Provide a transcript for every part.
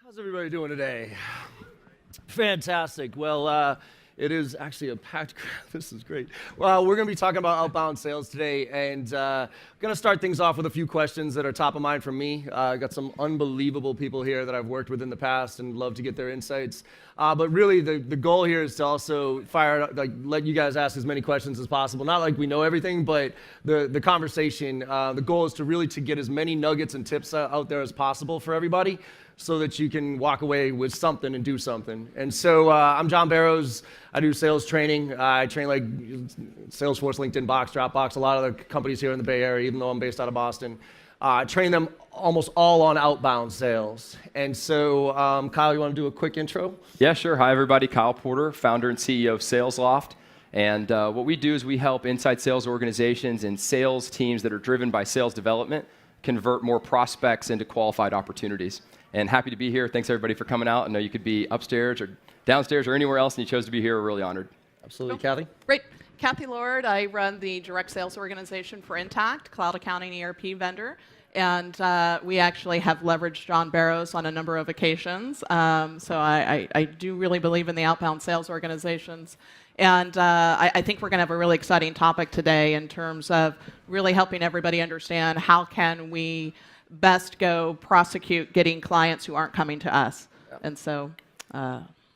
How's everybody doing today? Fantastic. Well, it is actually a packed crowd. This is great. Well, we're going to be talking about outbound sales today, and going to start things off with a few questions that are top of mind for me. I've got some unbelievable people here that I've worked with in the past and love to get their insights. But really, the goal here is to also let you guys ask as many questions as possible. Not like we know everything, but the conversation, the goal is to really get as many nuggets and tips out there as possible for everybody, so that you can walk away with something and do something. And so I'm John Barrows. I do sales training. I train like Salesforce, LinkedIn, Box, Dropbox, a lot of the companies here in the Bay Area, even though I'm based out of Boston. I train them almost all on outbound sales. And so, Kyle, you want to do a quick intro? Yeah, sure. Hi, everybody. Kyle Porter, founder and CEO of Salesloft. And what we do is we help inside sales organizations and sales teams that are driven by sales development convert more prospects into qualified opportunities. And happy to be here. Thanks, everybody, for coming out. I know you could be upstairs or downstairs or anywhere else, and you chose to be here. We're really honored. Absolutely. Cool. Kathy? Great. Kathy Lord. I run the direct sales organization for Intacct, cloud accounting ERP vendor. And we actually have leveraged John Barrows on a number of occasions. So I do really believe in the outbound sales organizations. And I think we're going to have a really exciting topic today in terms of really helping everybody understand how can we best go prosecute getting clients who aren't coming to us. Yep. And so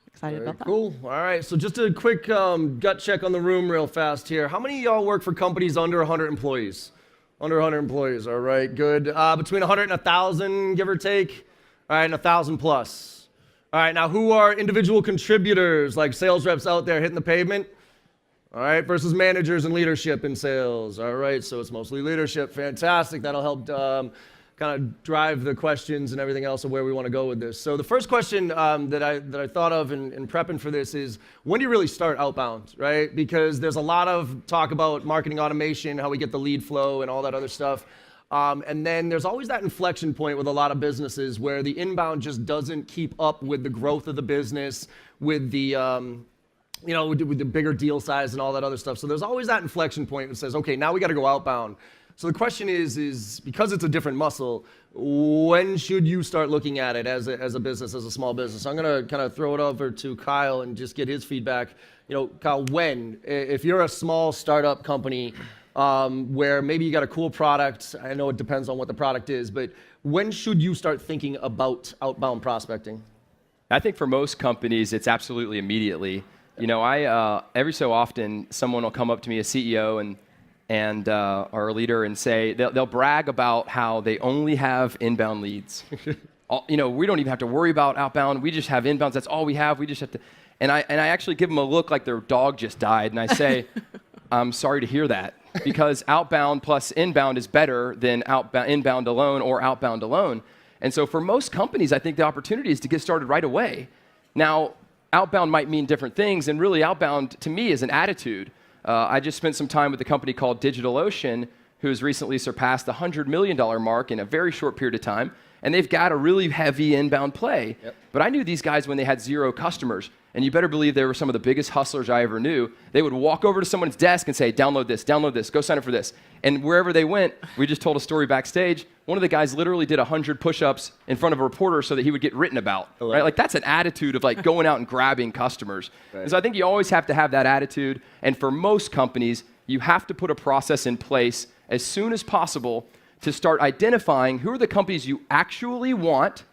excited about that. Cool. All right. So just a quick gut check on the room real fast here. How many of y'all work for companies under 100 employees? Under 100 employees. All right. Good. Between 100 and 1,000, give or take. All right. And 1,000 plus. All right. Now, who are individual contributors, like sales reps out there hitting the pavement? All right. Versus managers and leadership in sales. All right. So it's mostly leadership. Fantastic. That'll help kind of drive the questions and everything else of where we want to go with this. So the first question that I thought of in prepping for this is, when do you really start outbound, right? Because there's a lot of talk about marketing automation, how we get the lead flow and all that other stuff. And then there's always that inflection point with a lot of businesses where the inbound just doesn't keep up with the growth of the business, with the with the bigger deal size and all that other stuff. So there's always that inflection point that says, okay, now we got to go outbound. So the question is because it's a different muscle, when should you start looking at it as a business, as a small business? I'm going to kind of throw it over to Kyle and just get his feedback. Kyle, if you're a small startup company where maybe you got a cool product, I know it depends on what the product is, but when should you start thinking about outbound prospecting? I think for most companies, it's absolutely immediately. Every so often, someone will come up to me, a CEO, or a leader, and say they'll brag about how they only have inbound leads. We don't even have to worry about outbound. We just have inbounds. That's all we have. We just have to. And I actually give them a look like their dog just died, and I say, I'm sorry to hear that, because outbound plus inbound is better than inbound alone or outbound alone. And so for most companies, I think the opportunity is to get started right away. Now, outbound might mean different things, and really outbound to me is an attitude. I just spent some time with a company called DigitalOcean, who has recently surpassed the $100 million mark in a very short period of time, and they've got a really heavy inbound play. Yep. But I knew these guys when they had 0 customers, and you better believe they were some of the biggest hustlers I ever knew. They would walk over to someone's desk and say, download this, go sign up for this. And wherever they went, we just told a story backstage, one of the guys literally did 100 push-ups in front of a reporter so that he would get written about. Right? Like, that's an attitude of like going out and grabbing customers. Right. And so I think you always have to have that attitude. And for most companies, you have to put a process in place as soon as possible to start identifying who are the companies you actually want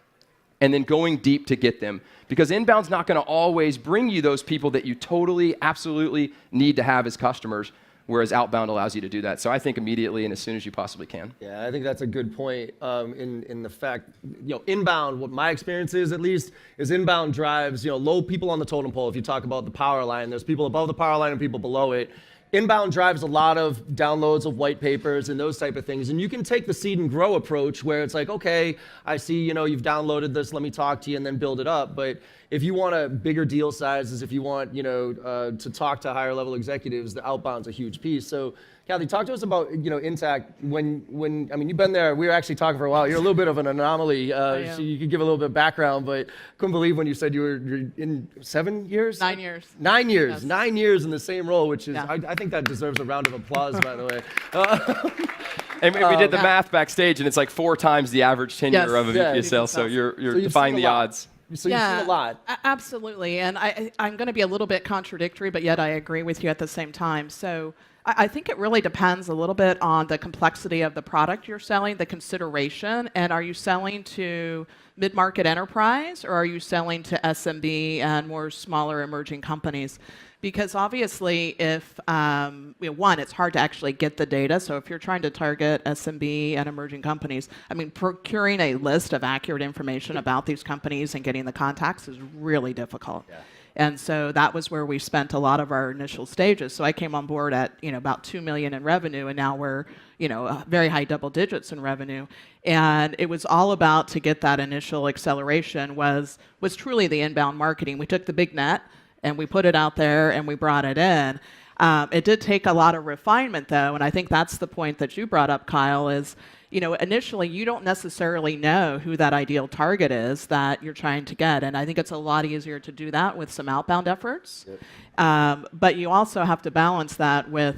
and then going deep to get them. Because inbound's not going to always bring you those people that you totally, absolutely need to have as customers, whereas outbound allows you to do that. So I think immediately and as soon as you possibly can. Yeah, I think that's a good point in the fact, inbound, what my experience is at least, is inbound drives, low people on the totem pole. If you talk about the power line, there's people above the power line and people below it. Inbound drives a lot of downloads of white papers and those type of things. And you can take the seed and grow approach where it's like, okay, I see, you've downloaded this, let me talk to you and then build it up. But if you want a bigger deal sizes, if you want, to talk to higher level executives, the outbound's a huge piece. So Kathy, talk to us about, Intacct. When you've been there, we were actually talking for a while. You're a little bit of an anomaly. So you could give a little bit of background, but couldn't believe when you said you're in 7 years? 9 years. 9 years. Yes. 9 years in the same role, which is, Yeah. I think that deserves a round of applause, by the way. And we did the math backstage, and it's like 4 times the average tenure of a VP of sales, so you're defying the odds. So you've seen a lot. Absolutely. And I'm going to be a little bit contradictory, but yet I agree with you at the same time. So I think it really depends a little bit on the complexity of the product you're selling, the consideration, and are you selling to mid-market enterprise or are you selling to SMB and more smaller emerging companies? Because obviously, if one, it's hard to actually get the data. So if you're trying to target SMB and emerging companies, I mean, procuring a list of accurate information about these companies and getting the contacts is really difficult. Yeah. And so that was where we spent a lot of our initial stages. So I came on board at about 2 million in revenue, and now we're very high double digits in revenue. And it was all about to get that initial acceleration was truly the inbound marketing. We took the big net and we put it out there and we brought it in. It did take a lot of refinement though, and I think that's the point that you brought up, Kyle, is initially you don't necessarily know who that ideal target is that you're trying to get, and I think it's a lot easier to do that with some outbound efforts. Yep. But you also have to balance that with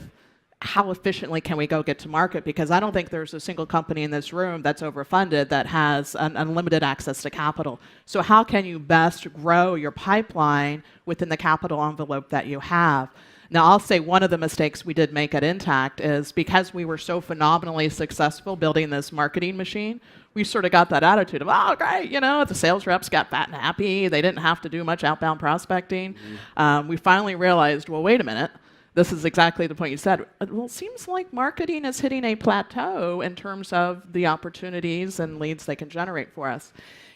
how efficiently can we go get to market, because I don't think there's a single company in this room that's overfunded that has unlimited access to capital. So how can you best grow your pipeline within the capital envelope that you have? Now, I'll say one of the mistakes we did make at Intacct is because we were so phenomenally successful building this marketing machine, we sort of got that attitude of, oh, great, the sales reps got fat and happy. They didn't have to do much outbound prospecting. Mm-hmm. We finally realized, well, wait a minute. This is exactly the point you said. Well, it seems like marketing is hitting a plateau in terms of the opportunities and leads they can generate for us.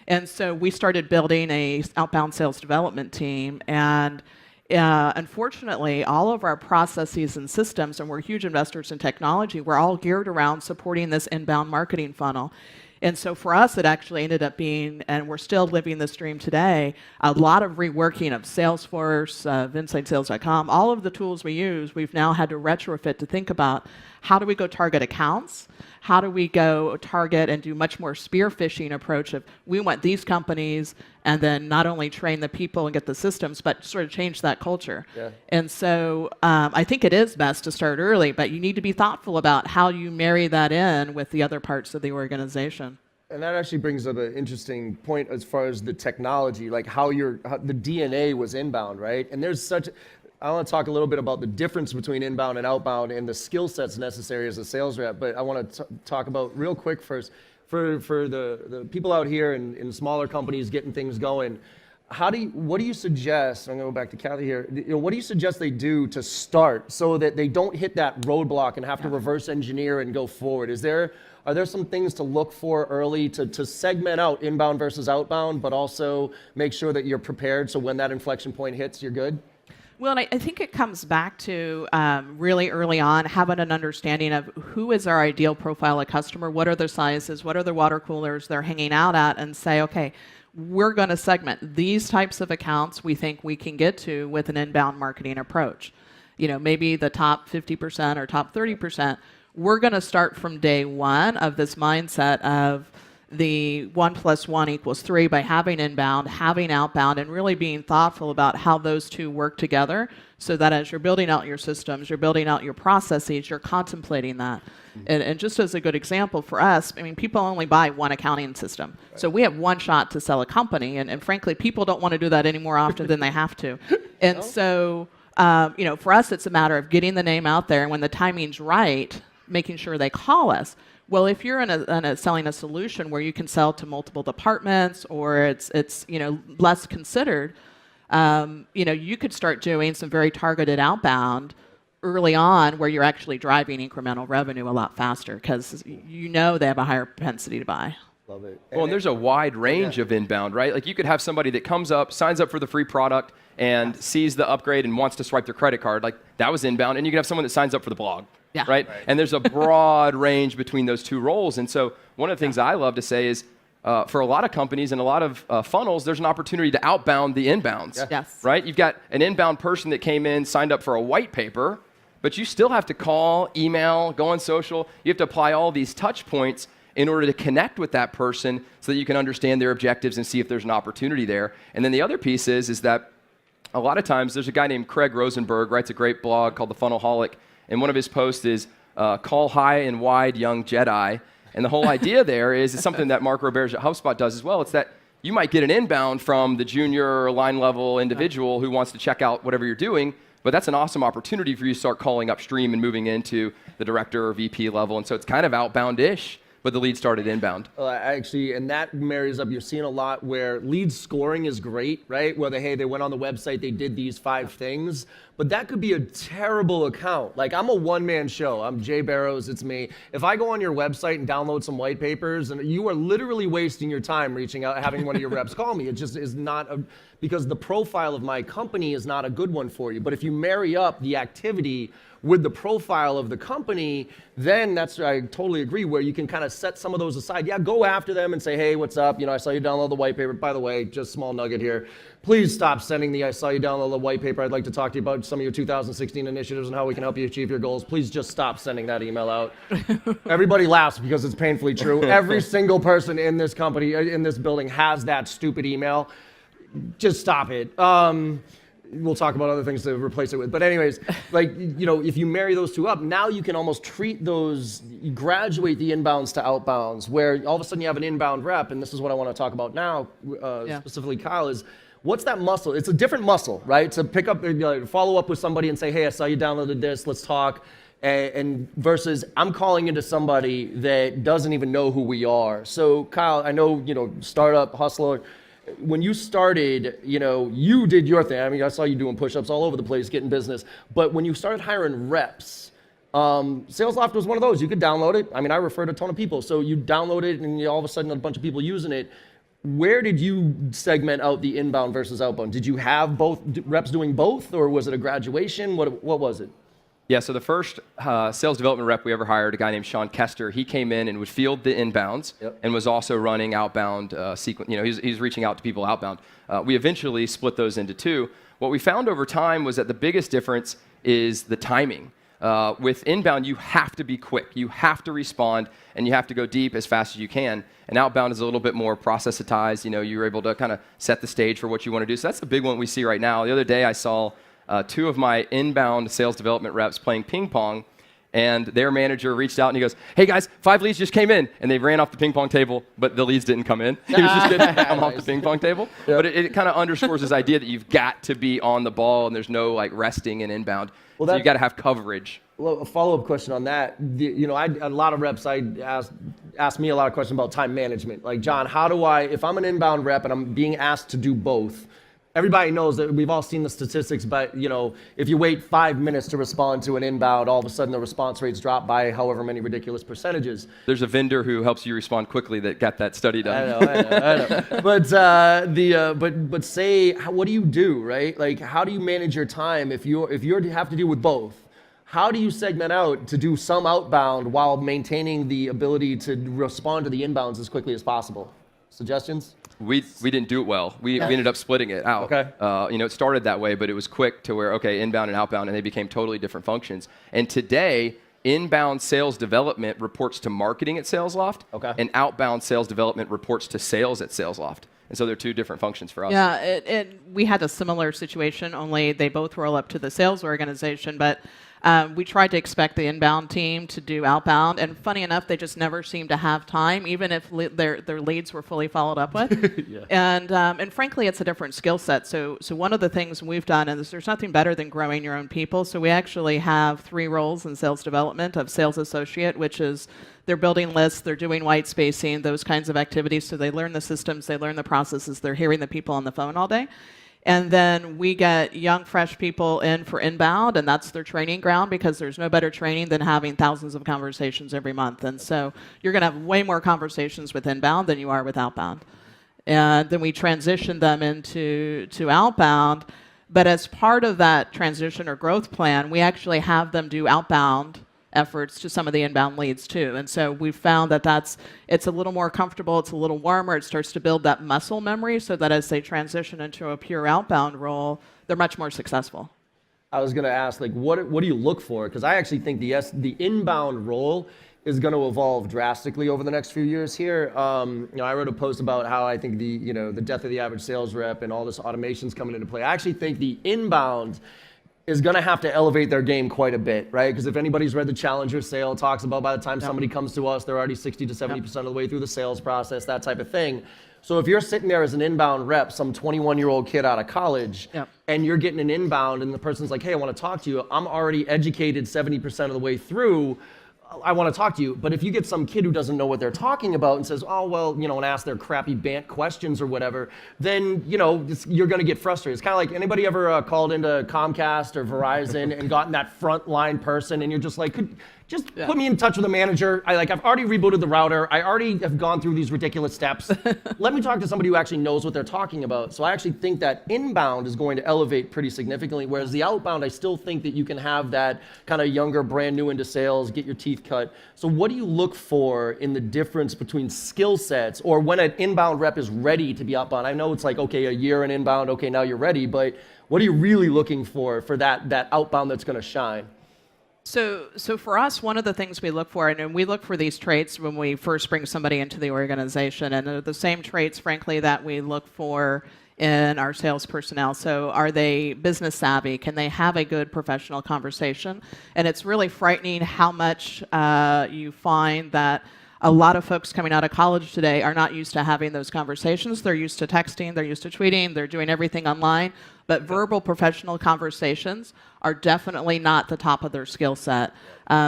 And so we started building a outbound sales development team, and unfortunately, all of our processes and systems, and we're huge investors in technology, we're all geared around supporting this inbound marketing funnel. And so for us, it actually ended up being, and we're still living this dream today, a lot of reworking of Salesforce, InsideSales.com, all of the tools we use, we've now had to retrofit to think about how do we go target accounts? How do we go target and do much more spear phishing approach of we want these companies, and then not only train the people and get the systems, but sort of change that culture. Yeah. And so I think it is best to start early, but you need to be thoughtful about how you marry that in with the other parts of the organization. And that actually brings up an interesting point as far as the technology, like how the DNA was inbound, right? And I want to talk a little bit about the difference between inbound and outbound and the skill sets necessary as a sales rep, but I want to talk about real quick first, for the people out here in smaller companies getting things going, what do you suggest, I'm going to go back to Kathy here, what do you suggest they do to start so that they don't hit that roadblock and have to reverse engineer and go forward? Are there some things to look for early to segment out inbound versus outbound, but also make sure that you're prepared so when that inflection point hits, you're good? Well, I think it comes back to really early on having an understanding of who is our ideal profile of customer, what are their sizes, what are the water coolers they're hanging out at, and say, okay, we're going to segment these types of accounts we think we can get to with an inbound marketing approach. Maybe the top 50% or top 30%. We're going to start from day one of this mindset of the 1 + 1 = 3 by having inbound, having outbound, and really being thoughtful about how those two work together so that as you're building out your systems, you're building out your processes, you're contemplating that. And just as a good example for us, I mean, people only buy one accounting system. Right. So we have one shot to sell a company, and frankly, people don't want to do that any more often than they have to. And so, for us, it's a matter of getting the name out there, and when the timing's right, making sure they call us. Well, if you're selling a solution where you can sell to multiple departments, or it's less considered, you could start doing some very targeted outbound early on, where you're actually driving incremental revenue a lot faster because they have a higher propensity to buy. Love it. And there's a wide range of inbound, right? Like you could have somebody that comes up, signs up for the free product, and sees the upgrade and wants to swipe their credit card. Like that was inbound. And you could have someone that signs up for the blog. Yeah. Right? And there's a broad range between those two roles. And so one of the things I love to say is for a lot of companies and a lot of funnels, there's an opportunity to outbound the inbounds. Yeah. Yes. Right? You've got an inbound person that came in, signed up for a white paper, but you still have to call, email, go on social. You have to apply all these touch points in order to connect with that person so that you can understand their objectives and see if there's an opportunity there. And then the other piece is that a lot of times there's a guy named Craig Rosenberg, writes a great blog called The Funnelholic. And one of his posts is, call high and wide young Jedi. And the whole idea there is something that Mark Roberge at HubSpot does as well. It's that you might get an inbound from the junior or line level individual who wants to check out whatever you're doing, but that's an awesome opportunity for you to start calling upstream and moving into the director or VP level. And so it's kind of outbound-ish, but the lead started inbound. Actually, and that marries up. You're seeing a lot where lead scoring is great, right? Where they went on the website, they did these 5 things, but that could be a terrible account. Like, I'm a one-man show. I'm Jay Barrows, it's me. If I go on your website and download some white papers, and you are literally wasting your time reaching out, having one of your reps call me. It just is not because the profile of my company is not a good one for you. But if you marry up the activity with the profile of the company, then I totally agree, where you can kind of set some of those aside. Yeah, go after them and say, hey, what's up? I saw you download the white paper. By the way, just small nugget here. Please stop sending I saw you download the white paper. I'd like to talk to you about some of your 2016 initiatives and how we can help you achieve your goals. Please just stop sending that email out. Everybody laughs because it's painfully true. Every single person in this company, in this building, has that stupid email. Just stop it. We'll talk about other things to replace it with. But anyways, if you marry those two up, now you can almost treat those, you graduate the inbounds to outbounds, where all of a sudden you have an inbound rep, and this is what I want to talk about now, specifically Kyle, is what's that muscle? It's a different muscle, right? To pick up, follow up with somebody and say, hey, I saw you downloaded this, let's talk. And versus I'm calling into somebody that doesn't even know who we are. So Kyle, I know, startup, hustler, when you started, you did your thing. I mean, I saw you doing push-ups all over the place, getting business. But when you started hiring reps, Salesloft was one of those. You could download it. I mean, I referred a ton of people. So you download it, and all of a sudden, a bunch of people using it. Where did you segment out the inbound versus outbound? Did you have both reps doing both, or was it a graduation? What was it? Yeah, so the first sales development rep we ever hired, a guy named Sean Kester, he came in and would field the inbounds and was also running outbound sequence. He's reaching out to people outbound. We eventually split those into 2. What we found over time was that the biggest difference is the timing. With inbound, you have to be quick. You have to respond, and you have to go deep as fast as you can. And outbound is a little bit more processitized. You're able to kind of set the stage for what you want to do. So that's the big one we see right now. The other day, I saw 2 of my inbound sales development reps playing ping pong, and their manager reached out and he goes, hey guys, 5 leads just came in, and they ran off the ping pong table, but the leads didn't come in. He was just getting them off the ping pong table. Yep. But it kind of underscores this idea that you've got to be on the ball, and there's no resting in inbound. So you got to have coverage. Well, a follow-up question on that. A lot of reps ask me a lot of questions about time management. Like, John, how do if I'm an inbound rep and I'm being asked to do both, everybody knows that we've all seen the statistics, but if you wait 5 minutes to respond to an inbound, all of a sudden the response rates drop by however many ridiculous percentages. There's a vendor who helps you respond quickly that got that study done. I know. But say, what do you do, right? Like, how do you manage your time if you have to deal with both? How do you segment out to do some outbound while maintaining the ability to respond to the inbounds as quickly as possible? Suggestions? We didn't do it well. We ended up splitting it out. Okay. It started that way, but it was quick to where, inbound and outbound, and they became totally different functions. And today, inbound sales development reports to marketing at Salesloft, and outbound sales development reports to sales at Salesloft. And so they're 2 different functions for us. Yeah, we had a similar situation, only they both roll up to the sales organization, but we tried to expect the inbound team to do outbound, and funny enough, they just never seemed to have time, even if their leads were fully followed up with. Yeah. And frankly, it's a different skill set. So one of the things we've done is there's nothing better than growing your own people. So we actually have 3 roles in sales development of sales associate, which is they're building lists, they're doing white spacing, those kinds of activities. So they learn the systems, they learn the processes, they're hearing the people on the phone all day. And then we get young, fresh people in for inbound, and that's their training ground because there's no better training than having thousands of conversations every month. And so you're going to have way more conversations with inbound than you are with outbound. And then we transition them into outbound. But as part of that transition or growth plan, we actually have them do outbound efforts to some of the inbound leads too. And so we found that it's a little more comfortable, it's a little warmer, it starts to build that muscle memory so that as they transition into a pure outbound role, they're much more successfrough. I was going to ask, what do you look for? Because I actually think the inbound role is going to evolve drastically over the next few years here. I wrote a post about how I think the death of the average sales rep and all this automation's coming into play. I actually think the inbound is going to have to elevate their game quite a bit, right? Because if anybody's read the Challenger sale, it talks about by the time somebody comes to us, they're already 60 to 70% of the way through the sales process, that type of thing. So if you're sitting there as an inbound rep, some 21-year-old kid out of college, and you're getting an inbound and the person's like, hey, I want to talk to you. I'm already educated 70% of the way through. I want to talk to you. But if you get some kid who doesn't know what they're talking about and says, oh, well, and ask their crappy BANT questions or whatever, then, you're going to get frustrated. It's kind of like, anybody ever called into Comcast or Verizon and gotten that frontline person and you're just like, put me in touch with a manager. I've already rebooted the router. I already have gone through these ridiculous steps. Let me talk to somebody who actually knows what they're talking about. So I actually think that inbound is going to elevate pretty significantly, whereas the outbound, I still think that you can have that kind of younger, brand new into sales, get your teeth cut. So what do you look for in the difference between skill sets, or when an inbound rep is ready to be outbound? I know it's like, okay, a year in inbound, okay, now you're ready, but what are you really looking for that outbound that's going to shine? So for us, one of the things we look for, and we look for these traits when we first bring somebody into the organization, and they're the same traits, frankly, that we look for in our sales personnel. So are they business savvy? Can they have a good professional conversation? And it's really frightening how much you find that a lot of folks coming out of college today are not used to having those conversations. They're used to texting, they're used to tweeting, they're doing everything online. But verbal professional conversations are definitely not the top of their skill set.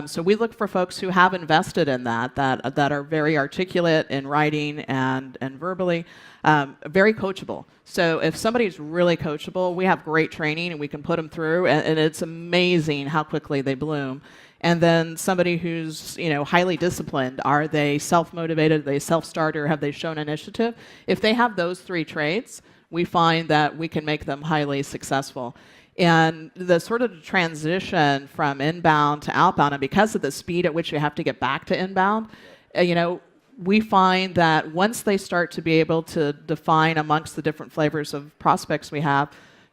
So we look for folks who have invested in that are very articulate in writing and verbally, very coachable. So if somebody's really coachable, we have great training and we can put them through, and it's amazing how quickly they bloom. And then somebody who's highly disciplined, are they self-motivated, are they self-starter, have they shown initiative? If they have those three traits, we find that we can make them highly successful. And the sort of transition from inbound to outbound, and because of the speed at which you have to get back to inbound, we find that once they start to be able to define amongst the different flavors of prospects we have,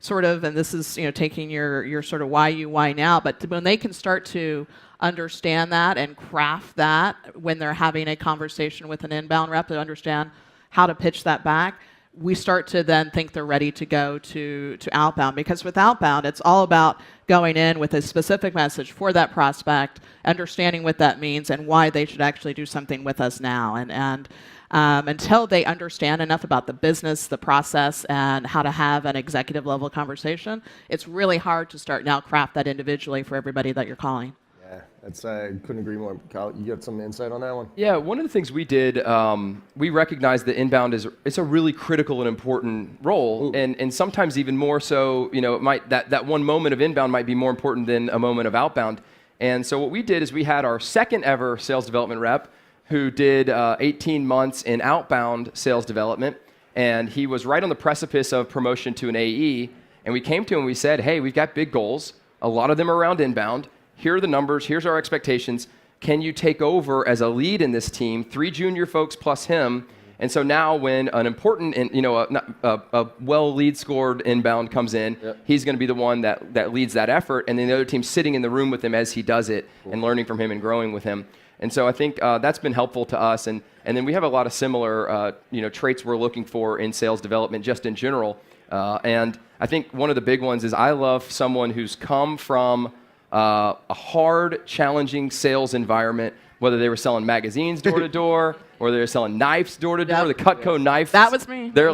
and this is taking your sort of why now, but when they can start to understand that and craft that when they're having a conversation with an inbound rep to understand how to pitch that back, we start to then think they're ready to go to outbound. Because with outbound, it's all about going in with a specific message for that prospect, understanding what that means and why they should actually do something with us now. And until they understand enough about the business, the process, and how to have an executive level conversation, it's really hard to start now craft that individually for everybody that you're calling. Yeah, I couldn't agree more. Kyle, you got some insight on that one? Yeah, one of the things we did, we recognized that inbound it's a really critical and important role, and sometimes even more so. It might that one moment of inbound might be more important than a moment of outbound. And so what we did is we had our second ever sales development rep who did 18 months in outbound sales development, and he was right on the precipice of promotion to an AE. And we came to him and we said, hey, we've got big goals. A lot of them are around inbound. Here are the numbers, here's our expectations. Can you take over as a lead in this team, 3 junior folks plus him? And so now when an important, a well lead scored inbound comes in, he's going to be the one that leads that effort, and then the other team's sitting in the room with him as he does it and learning from him and growing with him. And so I think that's been helpful to us. And then we have a lot of similar traits we're looking for in sales development just in general. And I think one of the big ones is I love someone who's come from a hard, challenging sales environment, whether they were selling magazines door to door or they were selling knives door to door, the Cutco knives. That was me. They're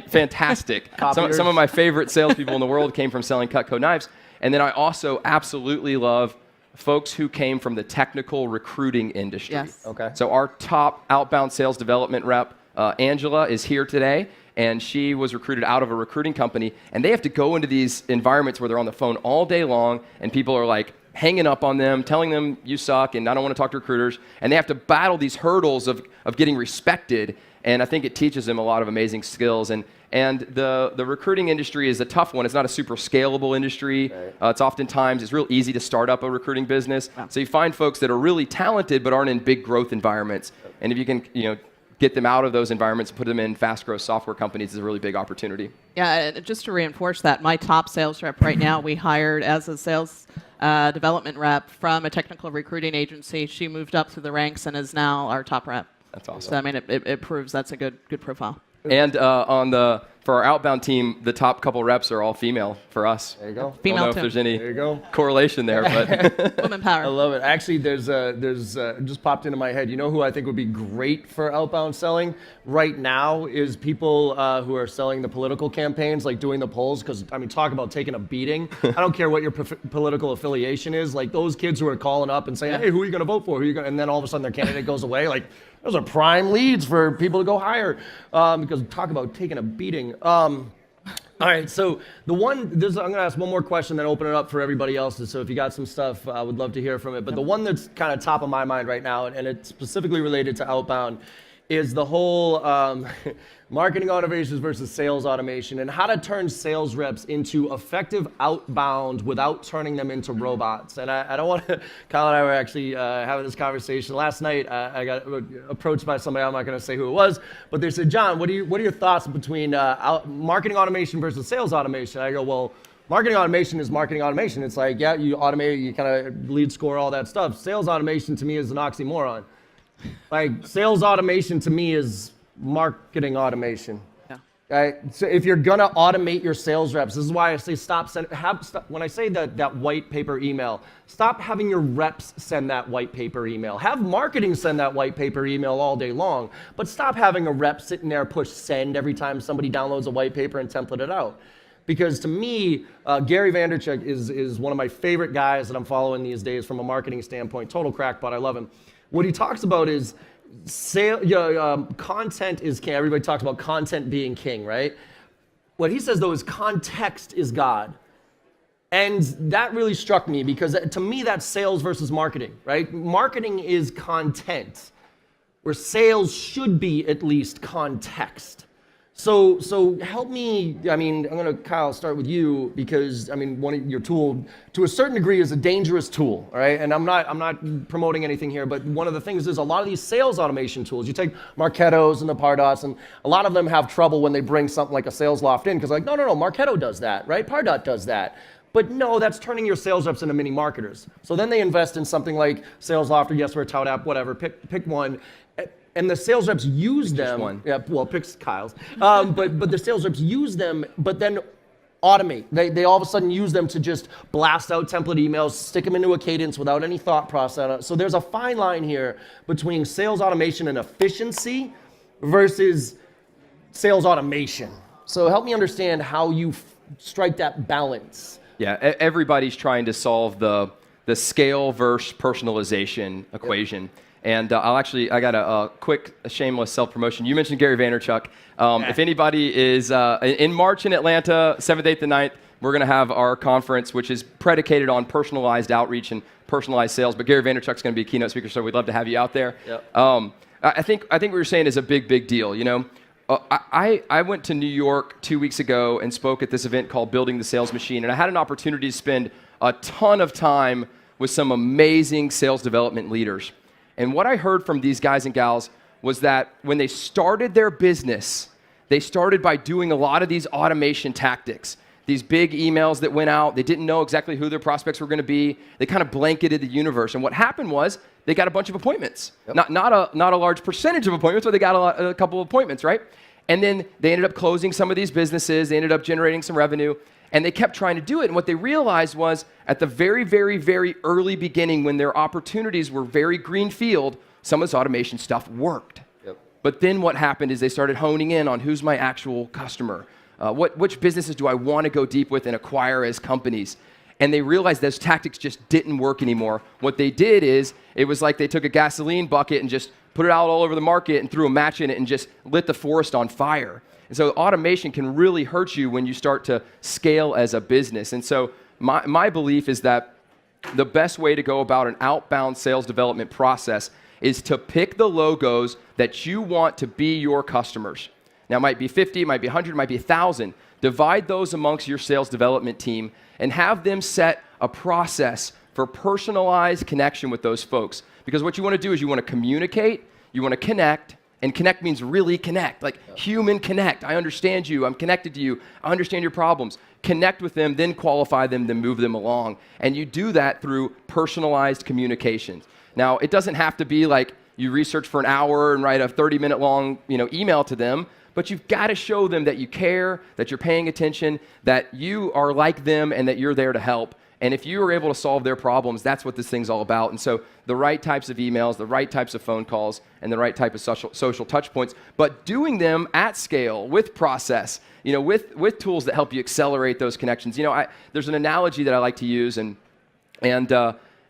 fantastic. Some of my favorite salespeople in the world came from selling Cutco knives. And then I also absolutely love folks who came from the technical recruiting industry. Yes. Okay. So our top outbound sales development rep, Angela, is here today. And she was recruited out of a recruiting company, and they have to go into these environments where they're on the phone all day long, and people are like hanging up on them, telling them you suck, and I don't want to talk to recruiters, and they have to battle these hurdles of getting respected, and I think it teaches them a lot of amazing skills. And the recruiting industry is a tough one. It's not a super scalable industry. Right. It's real easy to start up a recruiting business. Wow. So you find folks that are really talented but aren't in big growth environments, and if you can, get them out of those environments and put them in fast growth software companies is a really big opportunity. Yeah, and just to reinforce that, my top sales rep right now, we hired as a sales development rep from a technical recruiting agency. She moved up through the ranks and is now our top rep. That's awesome. So it proves that's a good profile. And on the for our outbound team, the top couple reps are all female for us. There you go. I don't know Female if there's any There you go. correlation there, but Women power. I love it. Actually, there's just popped into my head. You know who I think would be great for outbound selling right now is people who are selling the political campaigns, like doing the polls. Because I mean, talk about taking a beating. I don't care what your political affiliation is. Like those kids who are calling up and saying, "Hey, who are you going to vote for? Who are you going?" And then all of a sudden their candidate goes away. Like those are prime leads for people to go hire. Because talk about taking a beating. All right, so I'm going to ask one more question, then open it up for everybody else. So if you got some stuff, I would love to hear from it. But the one that's kind of top of my mind right now, and it's specifically related to outbound, is the whole marketing automations versus sales automation and how to turn sales reps into effective outbound without turning them into robots. And I don't want to, Kyle and I were actually having this conversation last night. I got approached by somebody, I'm not going to say who it was, but they said, John, what are your thoughts between marketing automation versus sales automation? I go, well, marketing automation is marketing automation. It's like, yeah, you automate, you kind of lead score, all that stuff. Sales automation to me is an oxymoron. Like sales automation to me is marketing automation. Yeah. Right? So if you're gonna automate your sales reps, this is why I say stop. When I say that white paper email, stop having your reps send that white paper email. Have marketing send that white paper email all day long, but stop having a rep sitting there push send every time somebody downloads a white paper and template it out. Because to me, Gary Vaynerchuk is one of my favorite guys that I'm following these days from a marketing standpoint. Total crackpot, I love him. What he talks about is content is king. Everybody talks about content being king, right? What he says though is context is God. And that really struck me because to me that's sales versus marketing, right? Marketing is content, where sales should be at least context. So help me, I mean, I'm gonna, Kyle, start with you because, I mean, your tool, to a certain degree, is a dangerous tool, all right? And I'm not promoting anything here, but one of the things is a lot of these sales automation tools, you take Marketo's and the Pardots, and a lot of them have trouble when they bring something like a Salesloft in, because like, no, Marketo does that, right? Pardot does that. But no, that's turning your sales reps into mini marketers. So then they invest in something like Salesloft or Yes, we're a Tout app, whatever, pick one. And the sales reps use them. One. Yeah, well, picks Kyle's. But the sales reps use them, but then automate. They all of a sudden use them to just blast out template emails, stick them into a cadence without any thought process. So there's a fine line here between sales automation and efficiency versus sales automation. So help me understand how you strike that balance. yeah, everybody's trying to solve the scale versus personalization equation. Yep. And I got a quick, shameless self-promotion. You mentioned Gary Vaynerchuk. If anybody is in March in Atlanta, 7th, 8th, and 9th, we're going to have our conference, which is predicated on personalized outreach and personalized sales. But Gary Vaynerchuk's going to be a keynote speaker, so we'd love to have you out there. Yep. I think what you're saying is a big deal. You know, I went to New York 2 weeks ago and spoke at this event called Building the Sales Machine, and I had an opportunity to spend a ton of time with some amazing sales development leaders. And what I heard from these guys and gals was that when they started their business, they started by doing a lot of these automation tactics. These big emails that went out, they didn't know exactly who their prospects were going to be. They kind of blanketed the universe. And what happened was they got a bunch of appointments. Yep. Not a large percentage of appointments, but they got a couple of appointments, right? And then they ended up closing some of these businesses. They ended up generating some revenue. And they kept trying to do it. And what they realized was at the very early beginning, when their opportunities were very greenfield, some of this automation stuff worked. Yep. But then what happened is they started honing in on who's my actual customer. Which businesses do I want to go deep with and acquire as companies? And they realized those tactics just didn't work anymore. What they did is, it was like they took a gasoline bucket and just put it out all over the market and threw a match in it and just lit the forest on fire. And so automation can really hurt you when you start to scale as a business. And so my belief is that the best way to go about an outbound sales development process is to pick the logos that you want to be your customers. Now, it might be 50, it might be 100, it might be 1,000. Divide those amongst your sales development team and have them set a process for personalized connection with those folks. Because what you want to do is you want to communicate, you want to connect, and connect means really connect, like human connect. I understand you, I'm connected to you, I understand your problems. Connect with them, then qualify them, then move them along. And you do that through personalized communications. Now, it doesn't have to be like you research for an hour and write a 30-minute long email to them, but you've got to show them that you care, that you're paying attention, that you are like them, and that you're there to help. And if you are able to solve their problems, that's what this thing's all about. And so the right types of emails, the right types of phone calls, and the right type of social touch points, but doing them at scale with process, with tools that help you accelerate those connections. There's an analogy that I like to use, and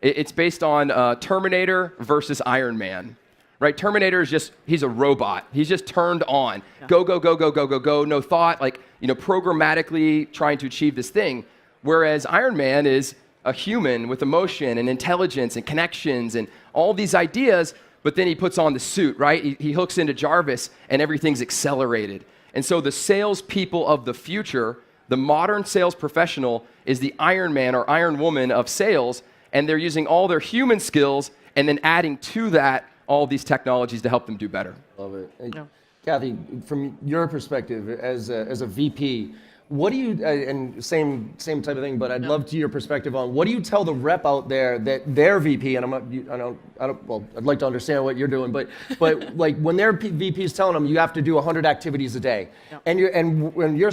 it's based on Terminator versus Iron Man. Right? Terminator is he's a robot. He's just turned on. Yeah. Go, go, go, go, go, go, go. No thought, programmatically trying to achieve this thing. Whereas Iron Man is a human with emotion and intelligence and connections and all these ideas, but then he puts on the suit, right? He hooks into Jarvis and everything's accelerated. And so the salespeople of the future, the modern sales professional, is the Iron Man or Iron Woman of sales, and they're using all their human skills and then adding to that all these technologies to help them do better. Love it. Yeah. Kathy, from your perspective as a VP, what do you, and same type of thing, but I'd love to your perspective on what do you tell the rep out there that their VP, and I'd like to understand what you're doing, but like when their VP's telling them you have to do 100 activities a day, and when we're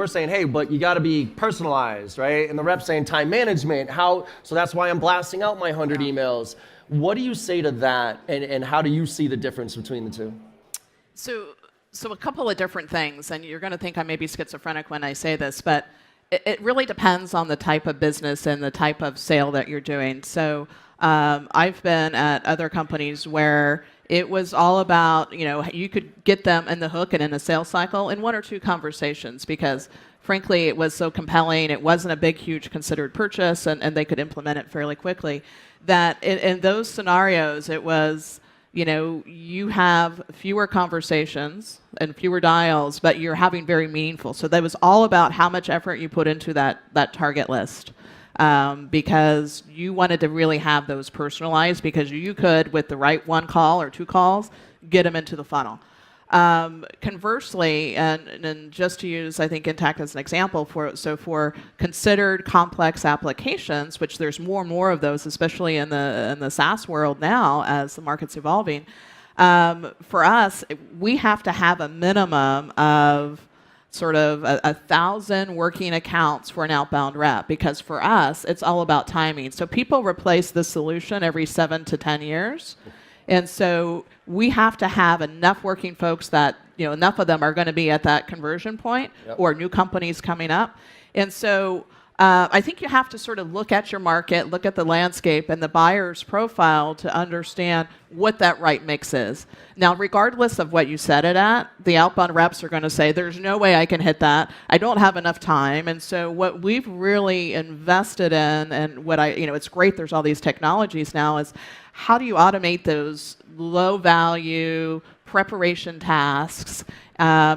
saying, hey, but you got to be personalized, right? And the rep's saying time management, so that's why I'm blasting out my 100 emails. What do you say to that, and how do you see the difference between the two? So a couple of different things, and you're going to think I may be schizophrenic when I say this, but it really depends on the type of business and the type of sale that you're doing. So I've been at other companies where it was all about, you could get them in the hook and in a sales cycle in 1 or 2 conversations because, frankly, it was so compelling. It wasn't a big, huge considered purchase, and they could implement it fairly quickly. That in those scenarios, it was, you have fewer conversations and fewer dials, but you're having very meaningful. So that was all about how much effort you put into that target list, because you wanted to really have those personalized because you could, with the right 1 call or 2 calls, get them into the funnel. Conversely, and just to use, I think, Intacct as an example, for considered complex applications, which there's more and more of those, especially in the SaaS world now as the market's evolving, for us, we have to have a minimum of sort of 1,000 working accounts for an outbound rep, because for us, it's all about timing. So people replace the solution every 7 to 10 years. And so we have to have enough working folks that, enough of them are going to be at that conversion point, or new companies coming up. And so I think you have to sort of look at your market, look at the landscape and the buyer's profile to understand what that right mix is. Now, regardless of what you set it at, the outbound reps are going to say, there's no way I can hit that. I don't have enough time. And so what we've really invested in, and it's great there's all these technologies now, is how do you automate those low-value preparation tasks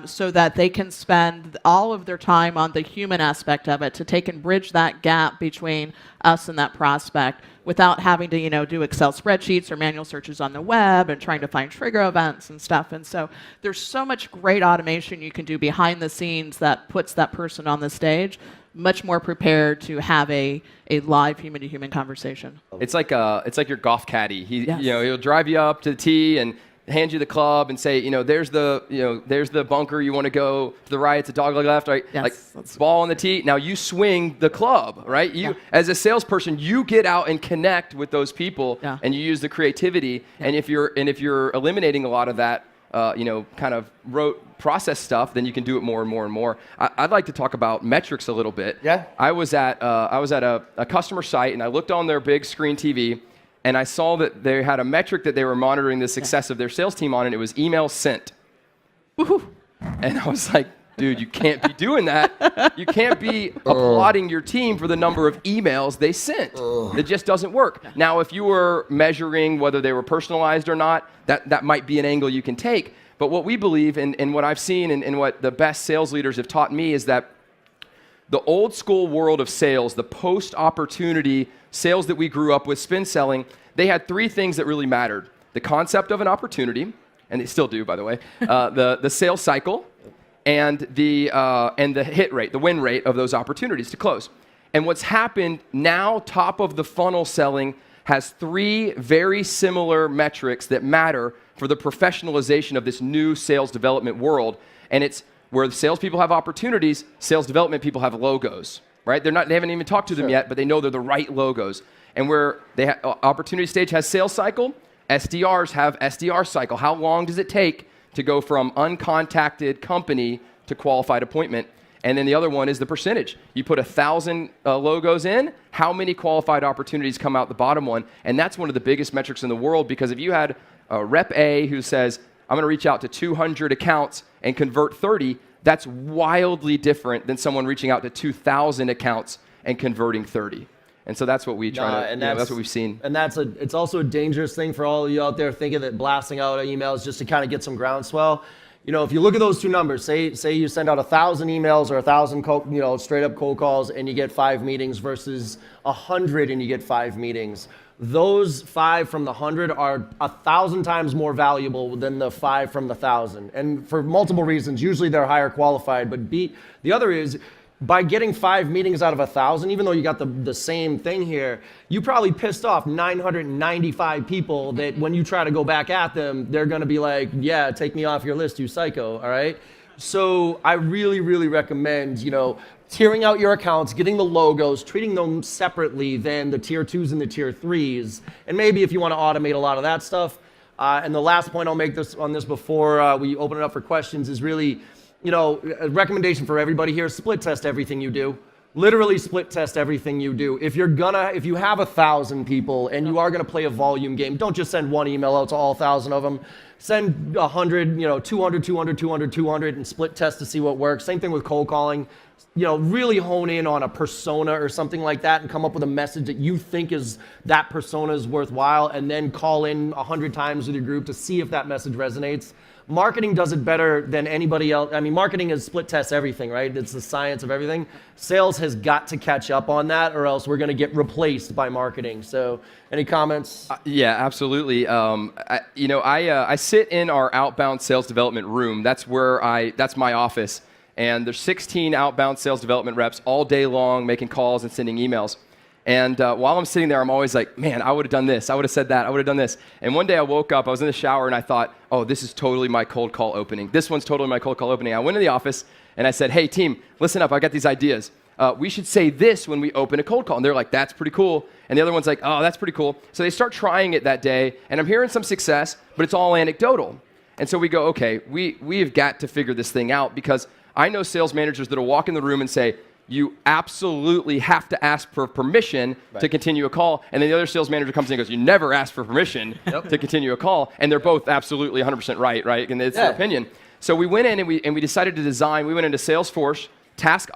so that they can spend all of their time on the human aspect of it to take and bridge that gap between us and that prospect without having to, do Excel spreadsheets or manual searches on the web and trying to find trigger events and stuff. And so there's so much great automation you can do behind the scenes that puts that person on the stage much more prepared to have a live human-to-human conversation. It's like your golf caddy. He'll drive you up to the tee and hand you the club and say, there's the bunker you want to go to the right. It's a dogleg left, right? Yes, ball on the tee. Now you swing the club, right? As a salesperson, you get out and connect with those people, and you use the creativity. And if you're eliminating a lot of that, kind of rote process stuff, then you can do it more and more and more. I'd like to talk about metrics a little bit. Yeah. I was at a customer site, and I looked on their big screen TV, and I saw that they had a metric that they were monitoring the success of their sales team on, and it was emails sent. Woohoo! And I was like, dude, you can't be doing that. You can't be applauding your team for the number of emails they sent. It just doesn't work. Now, if you were measuring whether they were personalized or not, that might be an angle you can take. But what we believe, and what I've seen and what the best sales leaders have taught me, is that the old school world of sales, the post-opportunity sales that we grew up with, spin selling, they had 3 things that really mattered. The concept of an opportunity, and they still do, by the way, the sales cycle, and the hit rate, the win rate of those opportunities to close. And what's happened now, top of the funnel selling has 3 very similar metrics that matter for the professionalization of this new sales development world. And it's where the salespeople have opportunities, sales development people have logos, right? They haven't even talked to them yet, but they know they're the right logos. And where opportunity stage has sales cycle, SDRs have SDR cycle. How long does it take to go from uncontacted company to qualified appointment? And then the other one is the percentage. You put 1,000 logos in, how many qualified opportunities come out the bottom one? And that's one of the biggest metrics in the world, because if you had rep A who says, I'm going to reach out to 200 accounts and convert 30, that's wildly different than someone reaching out to 2,000 accounts and converting 30. And so that's what we try that's what we've seen. And it's also a dangerous thing for all of you out there thinking that blasting out emails just to kind of get some groundswell. You know, if you look at those two numbers, say you send out 1,000 emails or 1,000 straight up cold calls and you get 5 meetings versus 100 and you get 5 meetings. Those 5 from the 100 are 1,000 times more valuable than the 5 from the 1,000. And for multiple reasons, usually they're higher qualified, but the other is, by getting 5 meetings out of 1,000, even though you got the same thing here, you probably pissed off 995 people that when you try to go back at them, they're gonna be like, yeah, take me off your list, you psycho, all right? So I really, really recommend, tiering out your accounts, getting the logos, treating them separately than the tier 2s and the tier 3s. And maybe if you wanna automate a lot of that stuff. And the last point I'll make on this before we open it up for questions is really, a recommendation for everybody here, split test everything you do. Literally split test everything you do. If you have 1,000 people and you are gonna play a volume game, don't just send one email out to all 1,000 of them. Send 100, 200, 200, 200, 200, and split test to see what works. Same thing with cold calling. Really hone in on a persona or something like that and come up with a message that you think is that persona is worthwhile, and then call in 100 times with your group to see if that message resonates. Marketing does it better than anybody else. I mean, marketing is split test everything, right? It's the science of everything. Sales has got to catch up on that, or else we're going to get replaced by marketing. So, any comments? Yeah, absolutely. I sit in our outbound sales development room. That's my office. And there's 16 outbound sales development reps all day long making calls and sending emails. And while I'm sitting there, I'm always like, man, I would have done this. I would have said that. I would have done this. And one day I woke up, I was in the shower, and I thought, oh, this is totally my cold call opening. This one's totally my cold call opening. I went to the office, and I said, hey, team, listen up. I got these ideas. We should say this when we open a cold call. And they're like, that's pretty cool. And the other one's like, oh, that's pretty cool. So they start trying it that day, and I'm hearing some success, but it's all anecdotal. And so we go, okay, we have got to figure this thing out, because I know sales managers that will walk in the room and say, you absolutely have to ask for permission to continue a call. And then the other sales manager comes in and goes, you never ask for permission to continue a call. And they're both absolutely 100% right? And it's their opinion. So we went in and we decided to design, we went into Salesforce, task